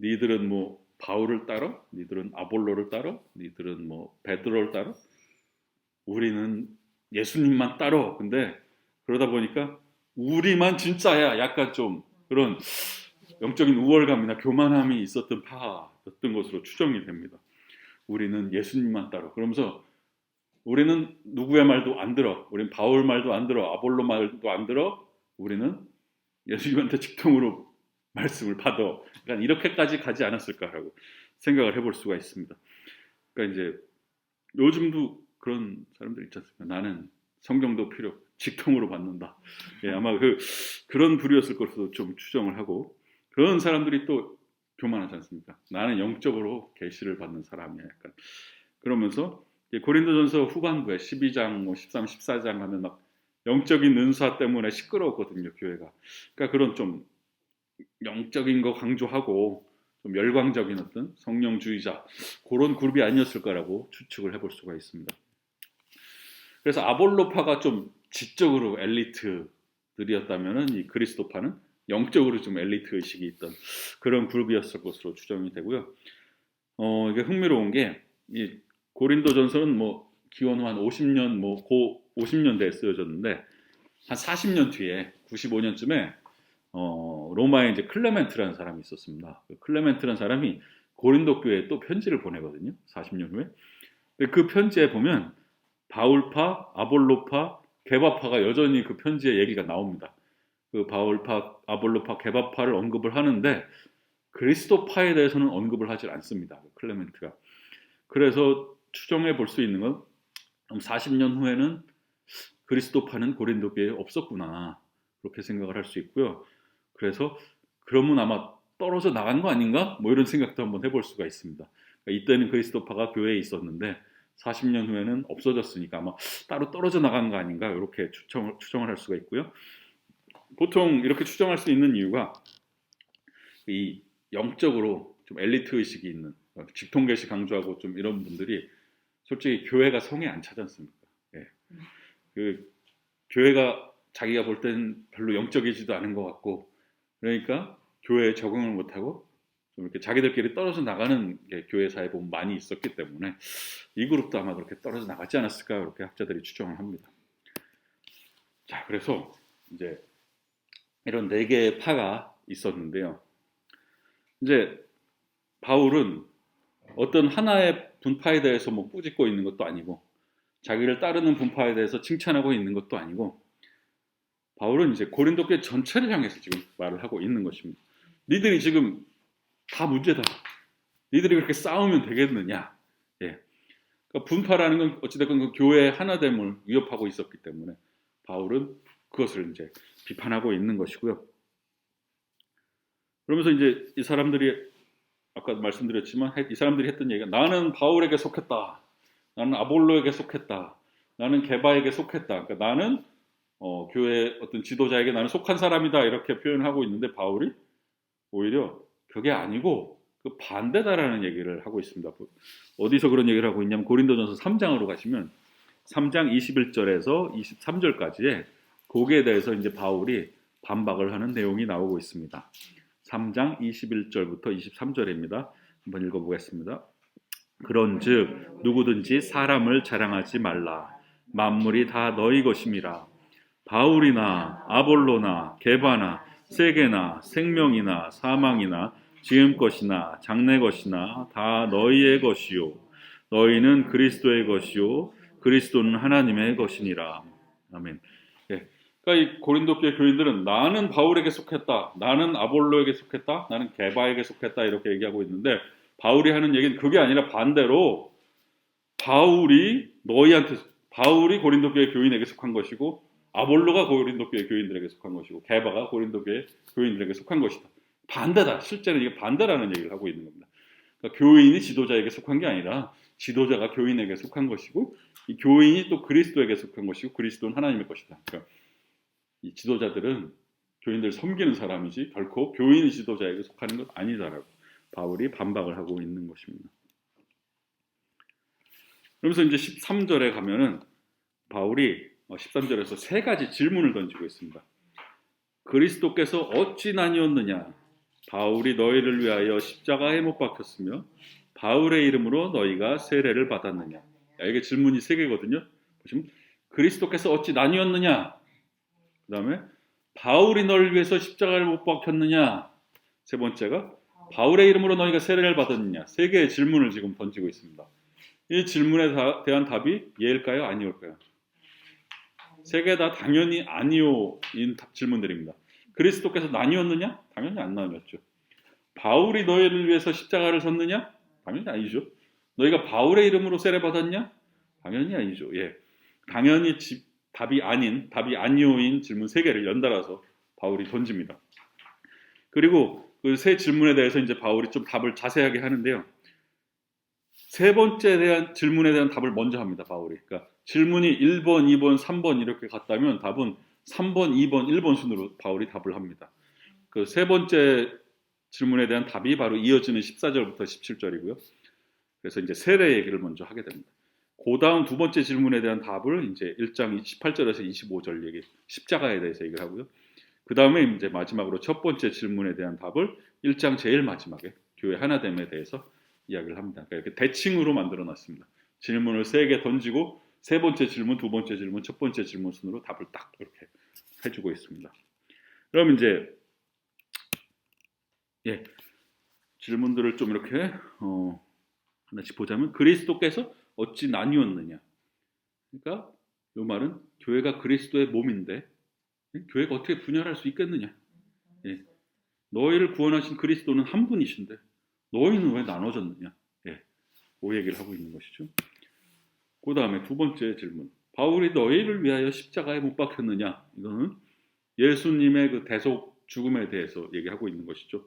Speaker 1: 니들은 뭐 바울을 따라, 니들은 아볼로를 따라, 니들은 뭐 베드로를 따라, 우리는 예수님만 따라. 근데 그러다 보니까 우리만 진짜야. 약간 좀 그런 영적인 우월감이나 교만함이 있었던 파였던 것으로 추정이 됩니다. 우리는 예수님만 따라. 그러면서 우리는 누구의 말도 안 들어. 우리는 바울 말도 안 들어. 아볼로 말도 안 들어. 우리는 예수님한테 직통으로 말씀을 받아. 그러니까 이렇게까지 가지 않았을까라고 생각을 해볼 수가 있습니다. 그러니까 이제 요즘도 그런 사람들 있지 않습니까? 나는 성경도 필요 직통으로 받는다. 아마 그런 부류였을 것으로 좀 추정을 하고 그런 사람들이 또 교만하지 않습니까? 나는 영적으로 계시를 받는 사람이야. 약간 그러면서 고린도전서 후반부에 12장, 13, 14장 하면 막 영적인 은사 때문에 시끄러웠거든요, 교회가. 그러니까 그런 좀 영적인 거 강조하고 좀 열광적인 어떤 성령주의자 그런 그룹이 아니었을까라고 추측을 해볼 수가 있습니다. 그래서 아볼로파가 좀 지적으로 엘리트들이었다면은 이 그리스도파는 영적으로 좀 엘리트 의식이 있던 그런 그룹이었을 것으로 추정이 되고요. 이게 흥미로운 게 이 고린도전서는 뭐 기원 후 한 50년 고 50년대에 쓰여졌는데 한 40년 뒤에 95년쯤에 로마에 이제 클레멘트라는 사람이 있었습니다. 그 클레멘트라는 사람이 고린도 교회에 또 편지를 보내거든요. 40년 후에. 근데 그 편지에 보면 바울파, 아볼로파, 게바파가 여전히 그 편지에 얘기가 나옵니다. 그 바울파, 아볼로파, 게바파를 언급을 하는데 그리스도파에 대해서는 언급을 하지 않습니다. 클레멘트가. 그래서 추정해 볼 수 있는 건 40년 후에는 그리스도파는 고린도 교회에 없었구나 그렇게 생각을 할 수 있고요. 그래서 그러면 아마 떨어져 나간 거 아닌가? 뭐 이런 생각도 한번 해볼 수가 있습니다. 그러니까 이때는 그리스도파가 교회에 있었는데 40년 후에는 없어졌으니까 아마 따로 떨어져 나간 거 아닌가 이렇게 추정을 할 수가 있고요. 보통 이렇게 추정할 수 있는 이유가 이 영적으로 좀 엘리트 의식이 있는 직통계시 강조하고 좀 이런 분들이 솔직히 교회가 성에 안 차지 않습니까? 예. 그 교회가 자기가 볼 땐 별로 영적이지도 않은 것 같고 그러니까 교회에 적응을 못하고 좀 이렇게 자기들끼리 떨어져 나가는 게 교회사에 보면 많이 있었기 때문에 이 그룹도 아마 그렇게 떨어져 나가지 않았을까 이렇게 학자들이 추정을 합니다. 자, 그래서 이제 이런 네 개의 파가 있었는데요. 이제 바울은 어떤 하나의 분파에 대해서 뭐 꾸짖고 있는 것도 아니고 자기를 따르는 분파에 대해서 칭찬하고 있는 것도 아니고 바울은 이제 고린도 교회 전체를 향해서 지금 말을 하고 있는 것입니다. 니들이 지금 다 문제다. 니들이 그렇게 싸우면 되겠느냐. 예. 그러니까 분파라는 건 어찌됐건 그 교회의 하나됨을 위협하고 있었기 때문에 바울은 그것을 이제 비판하고 있는 것이고요. 그러면서 이제 이 사람들이 아까 말씀드렸지만 이 사람들이 했던 얘기가 나는 바울에게 속했다. 나는 아볼로에게 속했다. 나는 게바에게 속했다. 그러니까 나는 교회 어떤 지도자에게 나는 속한 사람이다 이렇게 표현하고 있는데 바울이 오히려 그게 아니고 그 반대다라는 얘기를 하고 있습니다. 어디서 그런 얘기를 하고 있냐면 고린도전서 3장으로 가시면 3장 21절에서 23절까지에 거기에 대해서 이제 바울이 반박을 하는 내용이 나오고 있습니다. 3장 21절부터 23절입니다. 한번 읽어보겠습니다. 그런즉 누구든지 사람을 자랑하지 말라. 만물이 다 너희 것임이라. 바울이나 아볼로나 게바나 세계나 생명이나 사망이나 지금 것이나 장래 것이나 다 너희의 것이요 너희는 그리스도의 것이요 그리스도는 하나님의 것이니라. 아멘. 예. 그러니까 이 고린도 교회 교인들은 나는 바울에게 속했다, 나는 아볼로에게 속했다, 나는 게바에게 속했다 이렇게 얘기하고 있는데 바울이 하는 얘기는 그게 아니라 반대로 바울이 고린도 교회 교인에게 속한 것이고 아볼로가 고린도 교회 교인들에게 속한 것이고 게바가 고린도 교회 교인들에게 속한 것이다. 반대다. 실제는 이게 반대라는 얘기를 하고 있는 겁니다. 그러니까 교인이 지도자에게 속한 게 아니라 지도자가 교인에게 속한 것이고 이 교인이 또 그리스도에게 속한 것이고 그리스도는 하나님의 것이다. 그러니까 이 지도자들은 교인들을 섬기는 사람이지 결코 교인이 지도자에게 속하는 것 아니다라고 바울이 반박을 하고 있는 것입니다. 그러면서 이제 13절에 가면은 바울이 13절에서 세 가지 질문을 던지고 있습니다. 그리스도께서 어찌 나뉘었느냐? 바울이 너희를 위하여 십자가에 못 박혔으며 바울의 이름으로 너희가 세례를 받았느냐? 이게 질문이 세 개거든요. 보시면 그리스도께서 어찌 나뉘었느냐? 그 다음에 바울이 너를 위해서 십자가를 못 박혔느냐? 세 번째가 바울의 이름으로 너희가 세례를 받았느냐? 세 개의 질문을 지금 던지고 있습니다. 이 질문에 대한 답이 예일까요? 아니올까요? 세 개 다 당연히 아니오인 질문들입니다. 그리스도께서 나뉘었느냐? 당연히 안 나뉘었죠. 바울이 너희를 위해서 십자가를 섰느냐? 당연히 아니죠. 너희가 바울의 이름으로 세례 받았냐? 당연히 아니죠. 예, 당연히 답이 아니오인 질문 세 개를 연달아서 바울이 던집니다. 그리고 그 세 질문에 대해서 이제 바울이 좀 답을 자세하게 하는데요. 세 번째 대한 질문에 대한 답을 먼저 합니다. 바울이. 그러니까 질문이 1번, 2번, 3번 이렇게 갔다면 답은 3번, 2번, 1번 순으로 바울이 답을 합니다. 그 세 번째 질문에 대한 답이 바로 이어지는 14절부터 17절이고요. 그래서 이제 세례 얘기를 먼저 하게 됩니다. 그 다음 두 번째 질문에 대한 답을 이제 1장 18절에서 25절 얘기, 십자가에 대해서 얘기를 하고요. 그 다음에 이제 마지막으로 첫 번째 질문에 대한 답을 1장 제일 마지막에 교회 하나됨에 대해서 이야기를 합니다. 그러니까 이렇게 대칭으로 만들어 놨습니다. 질문을 세 개 던지고 세 번째 질문, 두 번째 질문, 첫 번째 질문 순으로 답을 딱 이렇게 해주고 있습니다. 그럼 이제 질문들을 좀 이렇게 하나씩 보자면 그리스도께서 어찌 나뉘었느냐. 그러니까 이 말은 교회가 그리스도의 몸인데 교회가 어떻게 분열할 수 있겠느냐. 너희를 구원하신 그리스도는 한 분이신데 너희는 왜 나눠졌느냐. 그 얘기를 하고 있는 것이죠. 그 다음에 두 번째 질문. 바울이 너희를 위하여 십자가에 못 박혔느냐. 이거는 예수님의 그 대속 죽음에 대해서 얘기하고 있는 것이죠.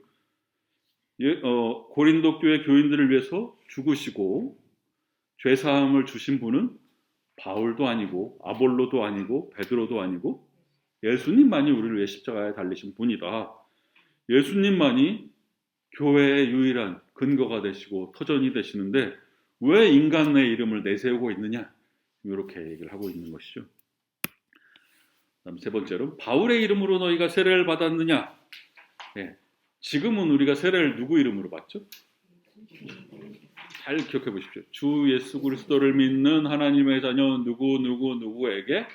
Speaker 1: 고린도 교회 교인들을 위해서 죽으시고 죄사함을 주신 분은 바울도 아니고 아볼로도 아니고 베드로도 아니고 예수님만이 우리를 위해 십자가에 달리신 분이다. 예수님만이 교회의 유일한 근거가 되시고 터전이 되시는데 왜 인간의 이름을 내세우고 있느냐, 이렇게 얘기를 하고 있는 것이죠. 그다음 세 번째로 바울의 이름으로 너희가 세례를 받았느냐. 지금은 우리가 세례를 누구 이름으로 받죠? 잘 기억해 보십시오. 주 예수 그리스도를 믿는 하나님의 자녀 누구에게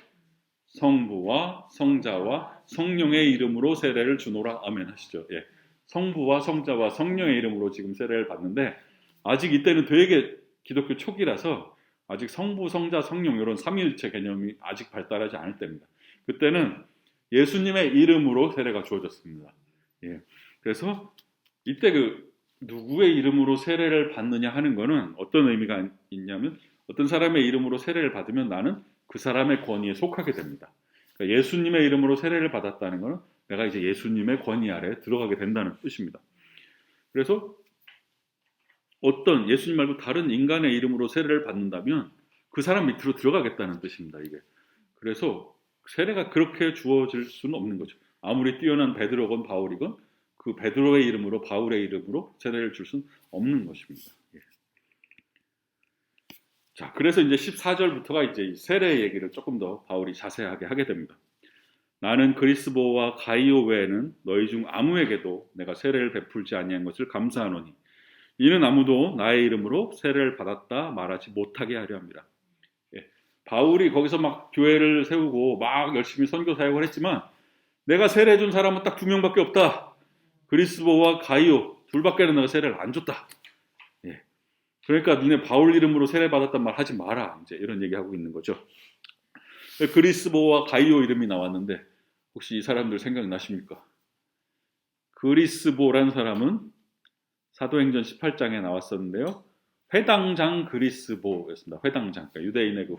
Speaker 1: 성부와 성자와 성령의 이름으로 세례를 주노라. 아멘 하시죠. 성부와 성자와 성령의 이름으로 지금 세례를 받는데 아직 이때는 되게 기독교 초기라서 아직 성부, 성자, 성령 이런 삼위일체 개념이 아직 발달하지 않을 때입니다. 그때는 예수님의 이름으로 세례가 주어졌습니다. 그래서 이때 그 누구의 이름으로 세례를 받느냐 하는 거는 어떤 의미가 있냐면 어떤 사람의 이름으로 세례를 받으면 나는 그 사람의 권위에 속하게 됩니다. 그러니까 예수님의 이름으로 세례를 받았다는 것은 내가 이제 예수님의 권위 아래에 들어가게 된다는 뜻입니다. 그래서 어떤 예수님 말고 다른 인간의 이름으로 세례를 받는다면 그 사람 밑으로 들어가겠다는 뜻입니다. 이게. 그래서 세례가 그렇게 주어질 수는 없는 거죠. 아무리 뛰어난 베드로건 바울이건 그 베드로의 이름으로 바울의 이름으로 세례를 줄 수는 없는 것입니다. 자, 그래서 이제 14절부터가 이제 세례 얘기를 조금 더 바울이 자세하게 하게 됩니다. 나는 그리스보와 가이오 외에는 너희 중 아무에게도 내가 세례를 베풀지 아니한 것을 감사하노니 이는 아무도 나의 이름으로 세례를 받았다 말하지 못하게 하려 합니다. 바울이 거기서 막 교회를 세우고 막 열심히 선교 사역을 했지만 내가 세례 준 사람은 딱 2명밖에 없다. 그리스보와 가이오 둘밖에는 내가 세례를 안 줬다. 그러니까 너네 바울 이름으로 세례 받았단 말 하지 마라. 이제 이런 얘기하고 있는 거죠. 그리스보와 가이오 이름이 나왔는데 혹시 이 사람들 생각나십니까? 그리스보란 사람은 사도행전 18장에 나왔었는데요. 회당장 그리스보였습니다. 회당장, 그러니까 유대인의 그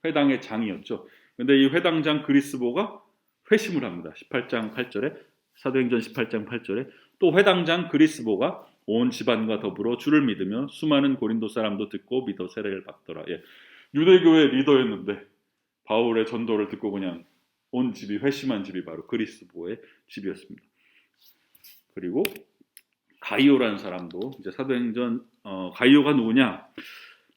Speaker 1: 회당의 장이었죠. 그런데 이 회당장 그리스보가 회심을 합니다. 18장 8절에 사도행전 18장 8절에 또 회당장 그리스보가 온 집안과 더불어 주를 믿으며 수많은 고린도 사람도 듣고 믿어 세례를 받더라. 유대교의 리더였는데 바울의 전도를 듣고 그냥 온 집이 회심한 집이 바로 그리스보의 집이었습니다. 그리고 가이오라는 사람도 이제 사도행전 가이오가 누구냐?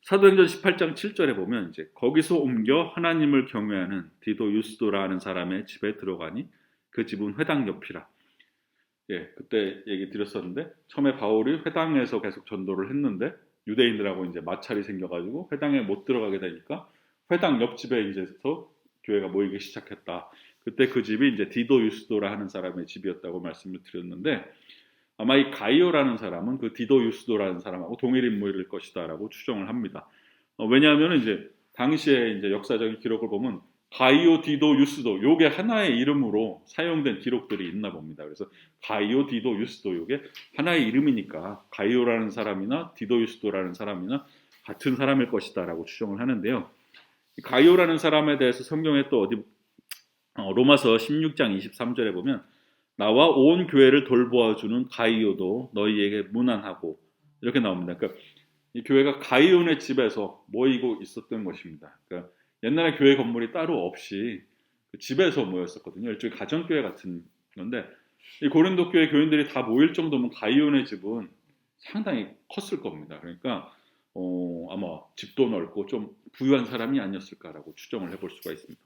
Speaker 1: 사도행전 18장 7절에 보면 이제 거기서 옮겨 하나님을 경외하는 디도 유스도라는 사람의 집에 들어가니 그 집은 회당 옆이라. 그때 얘기 드렸었는데 처음에 바울이 회당에서 계속 전도를 했는데 유대인들하고 이제 마찰이 생겨가지고 회당에 못 들어가게 되니까 회당 옆집에 이제서 교회가 모이기 시작했다. 그때 그 집이 이제 디도 유스도라 하는 사람의 집이었다고 말씀을 드렸는데 아마 이 가이오라는 사람은 그 디도 유스도라는 사람하고 동일 인물일 것이다라고 추정을 합니다. 왜냐하면 이제 당시에 이제 역사적인 기록을 보면 가이오, 디도, 유스도 요게 하나의 이름으로 사용된 기록들이 있나 봅니다. 그래서 가이오, 디도, 유스도 요게 하나의 이름이니까 가이오라는 사람이나 디도, 유스도라는 사람이나 같은 사람일 것이다라고 추정을 하는데요. 가이오라는 사람에 대해서 성경에 또 어디 로마서 16장 23절에 보면 나와 온 교회를 돌보아주는 가이오도 너희에게 문안하고 이렇게 나옵니다. 그러니까 이 교회가 가이온의 집에서 모이고 있었던 것입니다. 그러니까 옛날에 교회 건물이 따로 없이 그 집에서 모였었거든요. 일종의 가정교회 같은 건데 이 고린도 교회 교인들이 다 모일 정도면 가이온의 집은 상당히 컸을 겁니다. 그러니까 아마 집도 넓고 좀 부유한 사람이 아니었을까라고 추정을 해볼 수가 있습니다.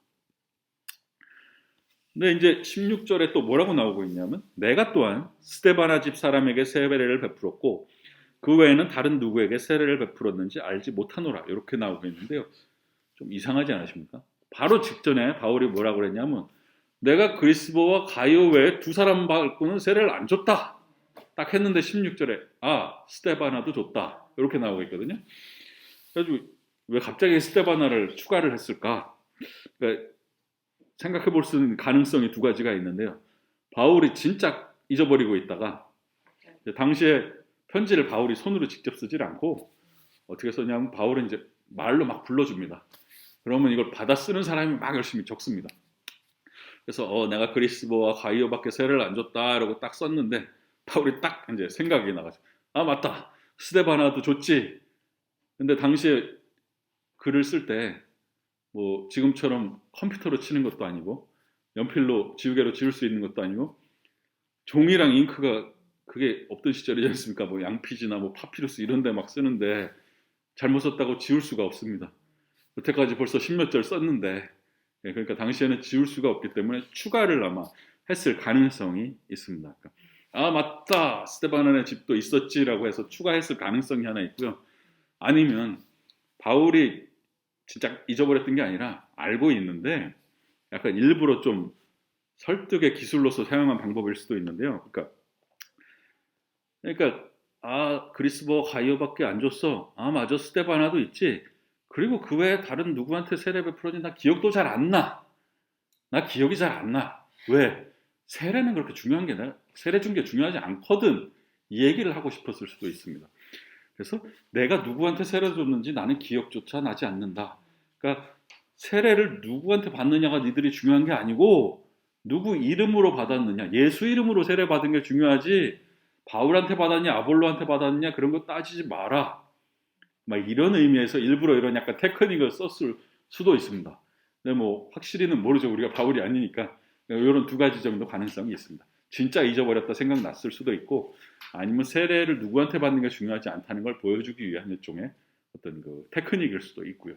Speaker 1: 근데 이제 16절에 또 뭐라고 나오고 있냐면 내가 또한 스데바나 집 사람에게 세례를 베풀었고 그 외에는 다른 누구에게 세례를 베풀었는지 알지 못하노라 이렇게 나오고 있는데요. 좀 이상하지 않으십니까? 바로 직전에 바울이 뭐라고 그랬냐면 내가 그리스도와 가이오 외에 두 사람 말고는 세례를 안 줬다. 딱 했는데 16절에 스데바나도 줬다. 이렇게 나오고 있거든요. 그래가지고 왜 갑자기 스데바나를 추가를 했을까? 그러니까 생각해 볼 수 있는 가능성이 두 가지가 있는데요. 바울이 진짜 잊어버리고 있다가 당시에 편지를 바울이 손으로 직접 쓰질 않고 어떻게 썼냐면 바울은 이제 말로 막 불러줍니다. 그러면 이걸 받아 쓰는 사람이 막 열심히 적습니다. 그래서 내가 그리스도와 가이오밖에 세례를 안 줬다 라고 딱 썼는데 바울이 딱 이제 생각이 나가지고 맞다 스데바나도 줬지. 근데 당시에 글을 쓸 때 뭐 지금처럼 컴퓨터로 치는 것도 아니고 연필로 지우개로 지울 수 있는 것도 아니고 종이랑 잉크가 그게 없던 시절이지 않습니까? 뭐 양피지나 뭐 파피루스 이런 데 막 쓰는데 잘못 썼다고 지울 수가 없습니다. 여태까지 벌써 10몇 절 썼는데 그러니까 당시에는 지울 수가 없기 때문에 추가를 아마 했을 가능성이 있습니다. 그러니까 맞다 스데바나의 집도 있었지라고 해서 추가했을 가능성이 하나 있고요. 아니면 바울이 진짜 잊어버렸던 게 아니라 알고 있는데 약간 일부러 좀 설득의 기술로서 사용한 방법일 수도 있는데요. 그러니까 그리스도 가이오밖에 안 줬어. 맞아 스데바나도 있지. 그리고 그 외에 다른 누구한테 세례 베풀었니? 나 기억도 잘 안 나. 나 기억이 잘 안 나. 왜? 세례는 그렇게 중요한 게 아니라 세례 준 게 중요하지 않거든. 이 얘기를 하고 싶었을 수도 있습니다. 그래서 내가 누구한테 세례 줬는지 나는 기억조차 나지 않는다. 그러니까 세례를 누구한테 받느냐가 니들이 중요한 게 아니고 누구 이름으로 받았느냐, 예수 이름으로 세례 받은 게 중요하지 바울한테 받았냐, 아볼로한테 받았냐 그런 거 따지지 마라. 막 이런 의미에서 일부러 이런 약간 테크닉을 썼을 수도 있습니다. 근데 뭐 확실히는 모르죠. 우리가 바울이 아니니까 이런 두 가지 정도 가능성이 있습니다. 진짜 잊어버렸다 생각났을 수도 있고 아니면 세례를 누구한테 받는 게 중요하지 않다는 걸 보여주기 위한 일종의 어떤 그 테크닉일 수도 있고요.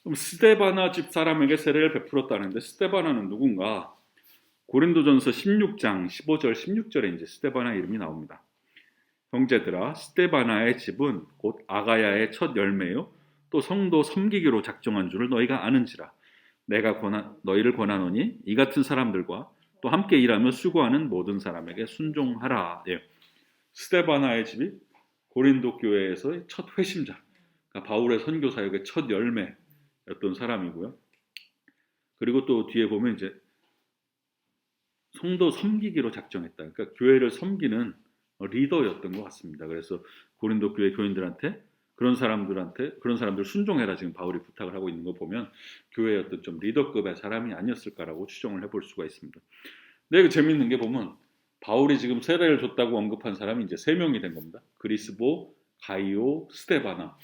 Speaker 1: 그럼 스데바나 집 사람에게 세례를 베풀었다는데 스데바나는 누군가? 고린도전서 16장 15절 16절에 이제 스데바나 이름이 나옵니다. 형제들아 스데바나의 집은 곧 아가야의 첫 열매요 또 성도 섬기기로 작정한 줄을 너희가 아는지라. 내가 너희를 권하노니 이 같은 사람들과 또 함께 일하며 수고하는 모든 사람에게 순종하라. 스데바나의 집이 고린도 교회에서의 첫 회심자, 그러니까 바울의 선교 사역의 첫 열매였던 사람이고요. 그리고 또 뒤에 보면 이제 성도 섬기기로 작정했다. 그러니까 교회를 섬기는 리더였던 것 같습니다. 그래서 고린도 교회 교인들한테 그런 사람들 순종해라 지금 바울이 부탁을 하고 있는 거 보면 교회의 어떤 좀 리더급의 사람이 아니었을까라고 추정을 해볼 수가 있습니다. 근데 재밌는 게 보면 바울이 지금 세례를 줬다고 언급한 사람이 이제 3명이 된 겁니다. 그리스보, 가이오, 스데바나.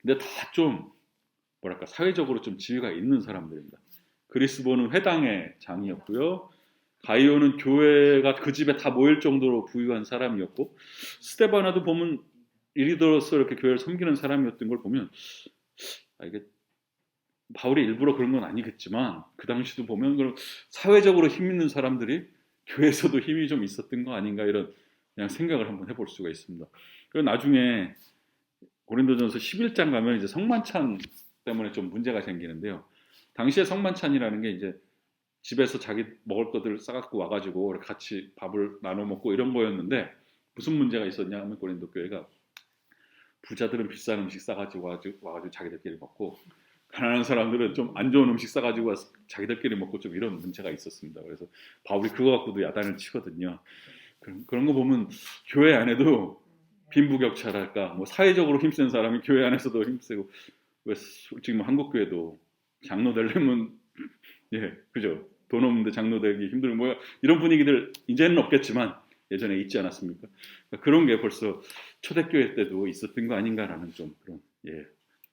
Speaker 1: 근데 다 좀 뭐랄까 사회적으로 좀 지위가 있는 사람들입니다. 그리스보는 회당의 장이었고요. 가이오는 교회가 그 집에 다 모일 정도로 부유한 사람이었고 스데바나도 보면 리더로서 이렇게 교회를 섬기는 사람이었던 걸 보면 이게 바울이 일부러 그런 건 아니겠지만 그 당시도 보면 그런 사회적으로 힘 있는 사람들이 교회에서도 힘이 좀 있었던 거 아닌가 이런 그냥 생각을 한번 해볼 수가 있습니다. 그리고 나중에 고린도전서 11장 가면 이제 성만찬 때문에 좀 문제가 생기는데요. 당시에 성만찬이라는 게 이제 집에서 자기 먹을 것들을 싸갖고 와가지고 같이 밥을 나눠 먹고 이런 거였는데 무슨 문제가 있었냐 하면 고린도 교회가 부자들은 비싼 음식 싸가지고 와가지고 자기들끼리 먹고 가난한 사람들은 좀 안 좋은 음식 싸가지고 와서 자기들끼리 먹고 좀 이런 문제가 있었습니다. 그래서 바울이 그거 갖고도 야단을 치거든요. 그런 거 보면 교회 안에도 빈부격차랄까 뭐 사회적으로 힘센 사람이 교회 안에서도 힘세고 왜 솔직히 뭐 한국 교회도 장로 되려면 그죠 돈 없는데 장로 되기 힘들고 뭐 이런 분위기들 이제는 없겠지만 예전에 있지 않았습니까? 그러니까 그런 게 벌써 초대교회 때도 있었던 거 아닌가라는 좀 그런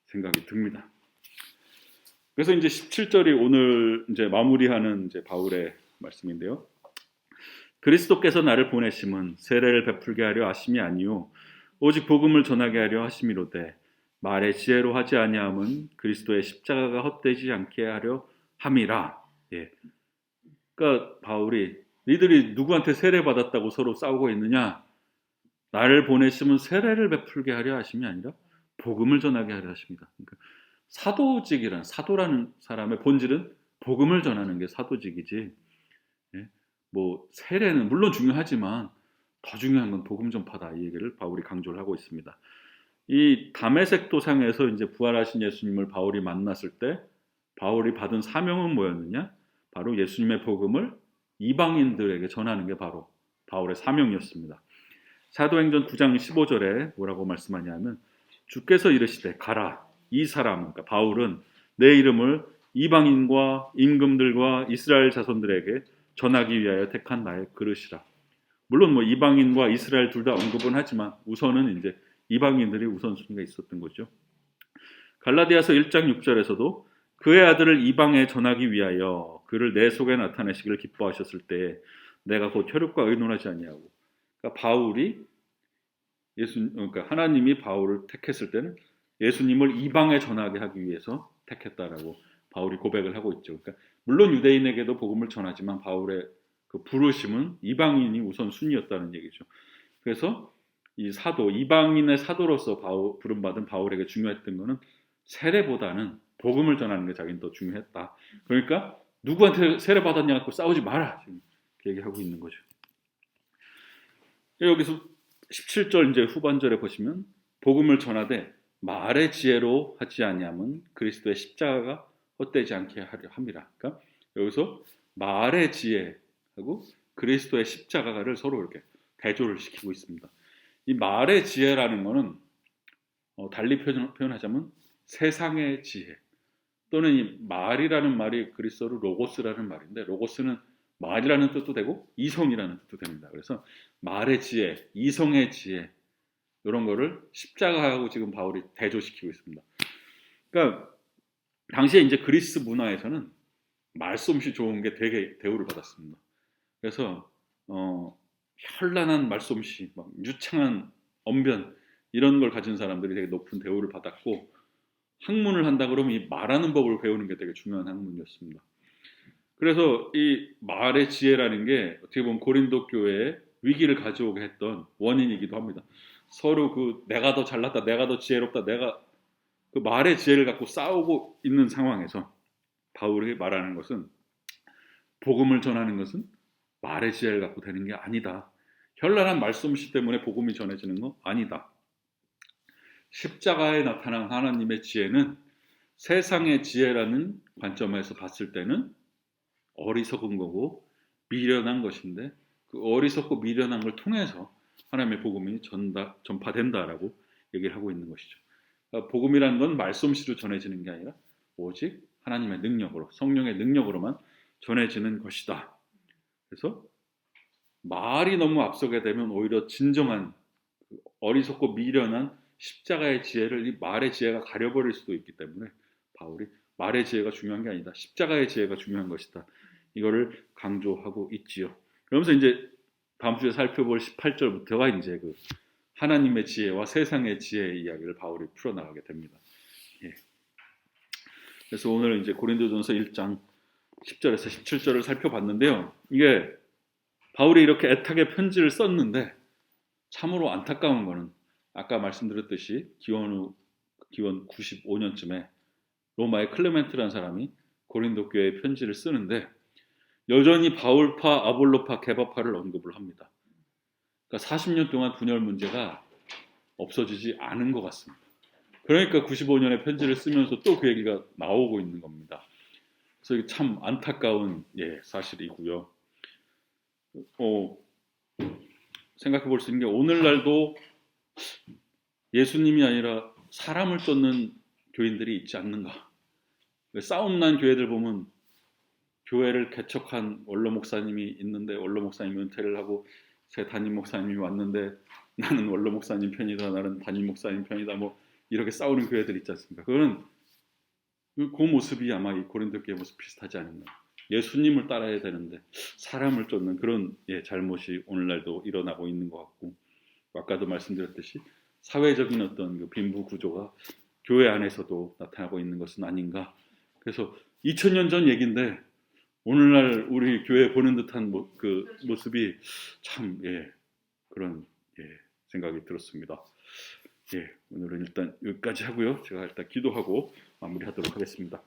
Speaker 1: 생각이 듭니다. 그래서 이제 17절이 오늘 이제 마무리하는 이제 바울의 말씀인데요. 그리스도께서 나를 보내심은 세례를 베풀게 하려 하심이 아니요 오직 복음을 전하게 하려 하심이로되 말의 지혜로 하지 아니함은 그리스도의 십자가가 헛되지 않게 하려 함이라. 그러니까 바울이 니들이 누구한테 세례 받았다고 서로 싸우고 있느냐? 나를 보내심은 세례를 베풀게 하려 하심이 아니라 복음을 전하게 하려 하십니다. 그러니까 사도라는 사람의 본질은 복음을 전하는 게 사도직이지. 뭐 세례는 물론 중요하지만 더 중요한 건 복음 전파다, 이 얘기를 바울이 강조를 하고 있습니다. 이 다메섹 도상에서 이제 부활하신 예수님을 바울이 만났을 때 바울이 받은 사명은 뭐였느냐? 바로 예수님의 복음을 이방인들에게 전하는 게 바로 바울의 사명이었습니다. 사도행전 9장 15절에 뭐라고 말씀하냐면 주께서 이르시되 가라, 이 사람, 그러니까 바울은 내 이름을 이방인과 임금들과 이스라엘 자손들에게 전하기 위하여 택한 나의 그릇이라. 물론 뭐 이방인과 이스라엘 둘 다 언급은 하지만 우선은 이제 이방인들이 우선순위가 있었던 거죠. 갈라디아서 1장 6절에서도 그의 아들을 이방에 전하기 위하여 그를 내 속에 나타내시기를 기뻐하셨을 때 내가 곧 혈육과 의논하지 아니하고. 그러니까 그러니까 하나님이 바울을 택했을 때는 예수님을 이방에 전하게 하기 위해서 택했다라고 바울이 고백을 하고 있죠. 그러니까 물론 유대인에게도 복음을 전하지만 바울의 그 부르심은 이방인이 우선 순위였다는 얘기죠. 그래서 이 사도, 이방인의 사도로서 부름받은 바울에게 중요했던 것은 세례보다는 복음을 전하는 게 자기는 더 중요했다. 그러니까 누구한테 세례 받았냐 갖고 싸우지 마라, 지금 얘기하고 있는 거죠. 여기서 17절 이제 후반절에 보시면 복음을 전하되 말의 지혜로 하지 아니함은 그리스도의 십자가가 헛되지 않게 하려 함이라. 그러니까 여기서 말의 지혜하고 그리스도의 십자가를 서로 이렇게 대조를 시키고 있습니다. 이 말의 지혜라는 것은 달리 표현하자면 세상의 지혜, 또는 이 말이라는 말이 그리스어로 로고스라는 말인데, 로고스는 말이라는 뜻도 되고 이성이라는 뜻도 됩니다. 그래서 말의 지혜, 이성의 지혜, 이런 거를 십자가하고 지금 바울이 대조시키고 있습니다. 그러니까 당시에 이제 그리스 문화에서는 말솜씨 좋은 게 되게 대우를 받았습니다. 그래서 현란한 말솜씨, 막 유창한 언변, 이런 걸 가진 사람들이 되게 높은 대우를 받았고, 학문을 한다 그러면 이 말하는 법을 배우는 게 되게 중요한 학문이었습니다. 그래서 이 말의 지혜라는 게 어떻게 보면 고린도 교회에 위기를 가져오게 했던 원인이기도 합니다. 서로 그 내가 더 잘났다, 내가 더 지혜롭다, 내가 그 말의 지혜를 갖고 싸우고 있는 상황에서 바울이 말하는 것은, 복음을 전하는 것은 말의 지혜를 갖고 되는 게 아니다. 현란한 말솜씨 때문에 복음이 전해지는 거 아니다. 십자가에 나타난 하나님의 지혜는 세상의 지혜라는 관점에서 봤을 때는 어리석은 거고 미련한 것인데, 그 어리석고 미련한 걸 통해서 하나님의 복음이 전파된다라고 얘기를 하고 있는 것이죠. 그러니까 복음이라는 건 말솜씨로 전해지는 게 아니라 오직 하나님의 능력으로, 성령의 능력으로만 전해지는 것이다. 그래서 말이 너무 앞서게 되면 오히려 진정한 어리석고 미련한 십자가의 지혜를 이 말의 지혜가 가려버릴 수도 있기 때문에 바울이 말의 지혜가 중요한 게 아니다, 십자가의 지혜가 중요한 것이다, 이거를 강조하고 있지요. 그러면서 이제 다음 주에 살펴볼 18절부터가 이제 그 하나님의 지혜와 세상의 지혜의 이야기를 바울이 풀어나가게 됩니다. 그래서 오늘 이제 고린도전서 1장 10절에서 17절을 살펴봤는데요. 이게 바울이 이렇게 애타게 편지를 썼는데 참으로 안타까운 거는 아까 말씀드렸듯이 기원 95년쯤에 로마의 클레멘트라는 사람이 고린도 교회에 편지를 쓰는데 여전히 바울파, 아볼로파, 게바파를 언급을 합니다. 그러니까 40년 동안 분열 문제가 없어지지 않은 것 같습니다. 그러니까 95년에 편지를 쓰면서 또 그 얘기가 나오고 있는 겁니다. 그래서 이게 참 안타까운 사실이고요. 생각해 볼 수 있는 게 오늘날도 예수님이 아니라 사람을 쫓는 교인들이 있지 않는가. 싸움난 교회들 보면 교회를 개척한 원로 목사님이 있는데 원로 목사님이 은퇴를 하고 새 담임 목사님이 왔는데 나는 원로 목사님 편이다, 나는 담임 목사님 편이다, 뭐 이렇게 싸우는 교회들 있지 않습니까? 그거는 그 모습이 아마 이 고린도 교회 모습 비슷하지 않나. 예수님을 따라야 되는데 사람을 쫓는 그런 잘못이 오늘날도 일어나고 있는 것 같고, 아까도 말씀드렸듯이 사회적인 어떤 그 빈부 구조가 교회 안에서도 나타나고 있는 것은 아닌가. 그래서 2000년 전 얘기인데 오늘날 우리 교회 보는 듯한 그 모습이 참 그런 생각이 들었습니다. 오늘은 일단 여기까지 하고요. 제가 일단 기도하고 마무리하도록 하겠습니다.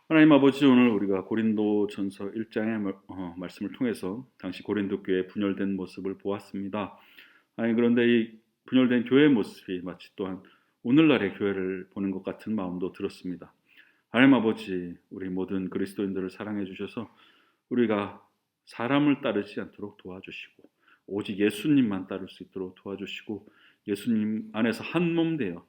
Speaker 1: 하나님 아버지, 오늘 우리가 고린도전서 1장의 말씀을 통해서 당시 고린도 교회의 분열된 모습을 보았습니다. 그런데 이 분열된 교회의 모습이 마치 또한 오늘날의 교회를 보는 것 같은 마음도 들었습니다. 하나님 아버지, 우리 모든 그리스도인들을 사랑해 주셔서 우리가 사람을 따르지 않도록 도와주시고 오직 예수님만 따를 수 있도록 도와주시고 예수님 안에서 한 몸 되어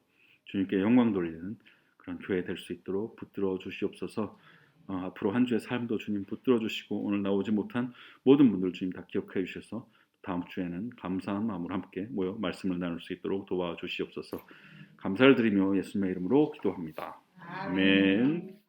Speaker 1: 주님께 영광 돌리는 그런 교회 될 수 있도록 붙들어 주시옵소서. 앞으로 한 주의 삶도 주님 붙들어 주시고 오늘 나오지 못한 모든 분들 주님 다 기억해 주셔서 다음 주에는 감사한 마음으로 함께 모여 말씀을 나눌 수 있도록 도와주시옵소서. 감사를 드리며 예수님의 이름으로 기도합니다. 아멘.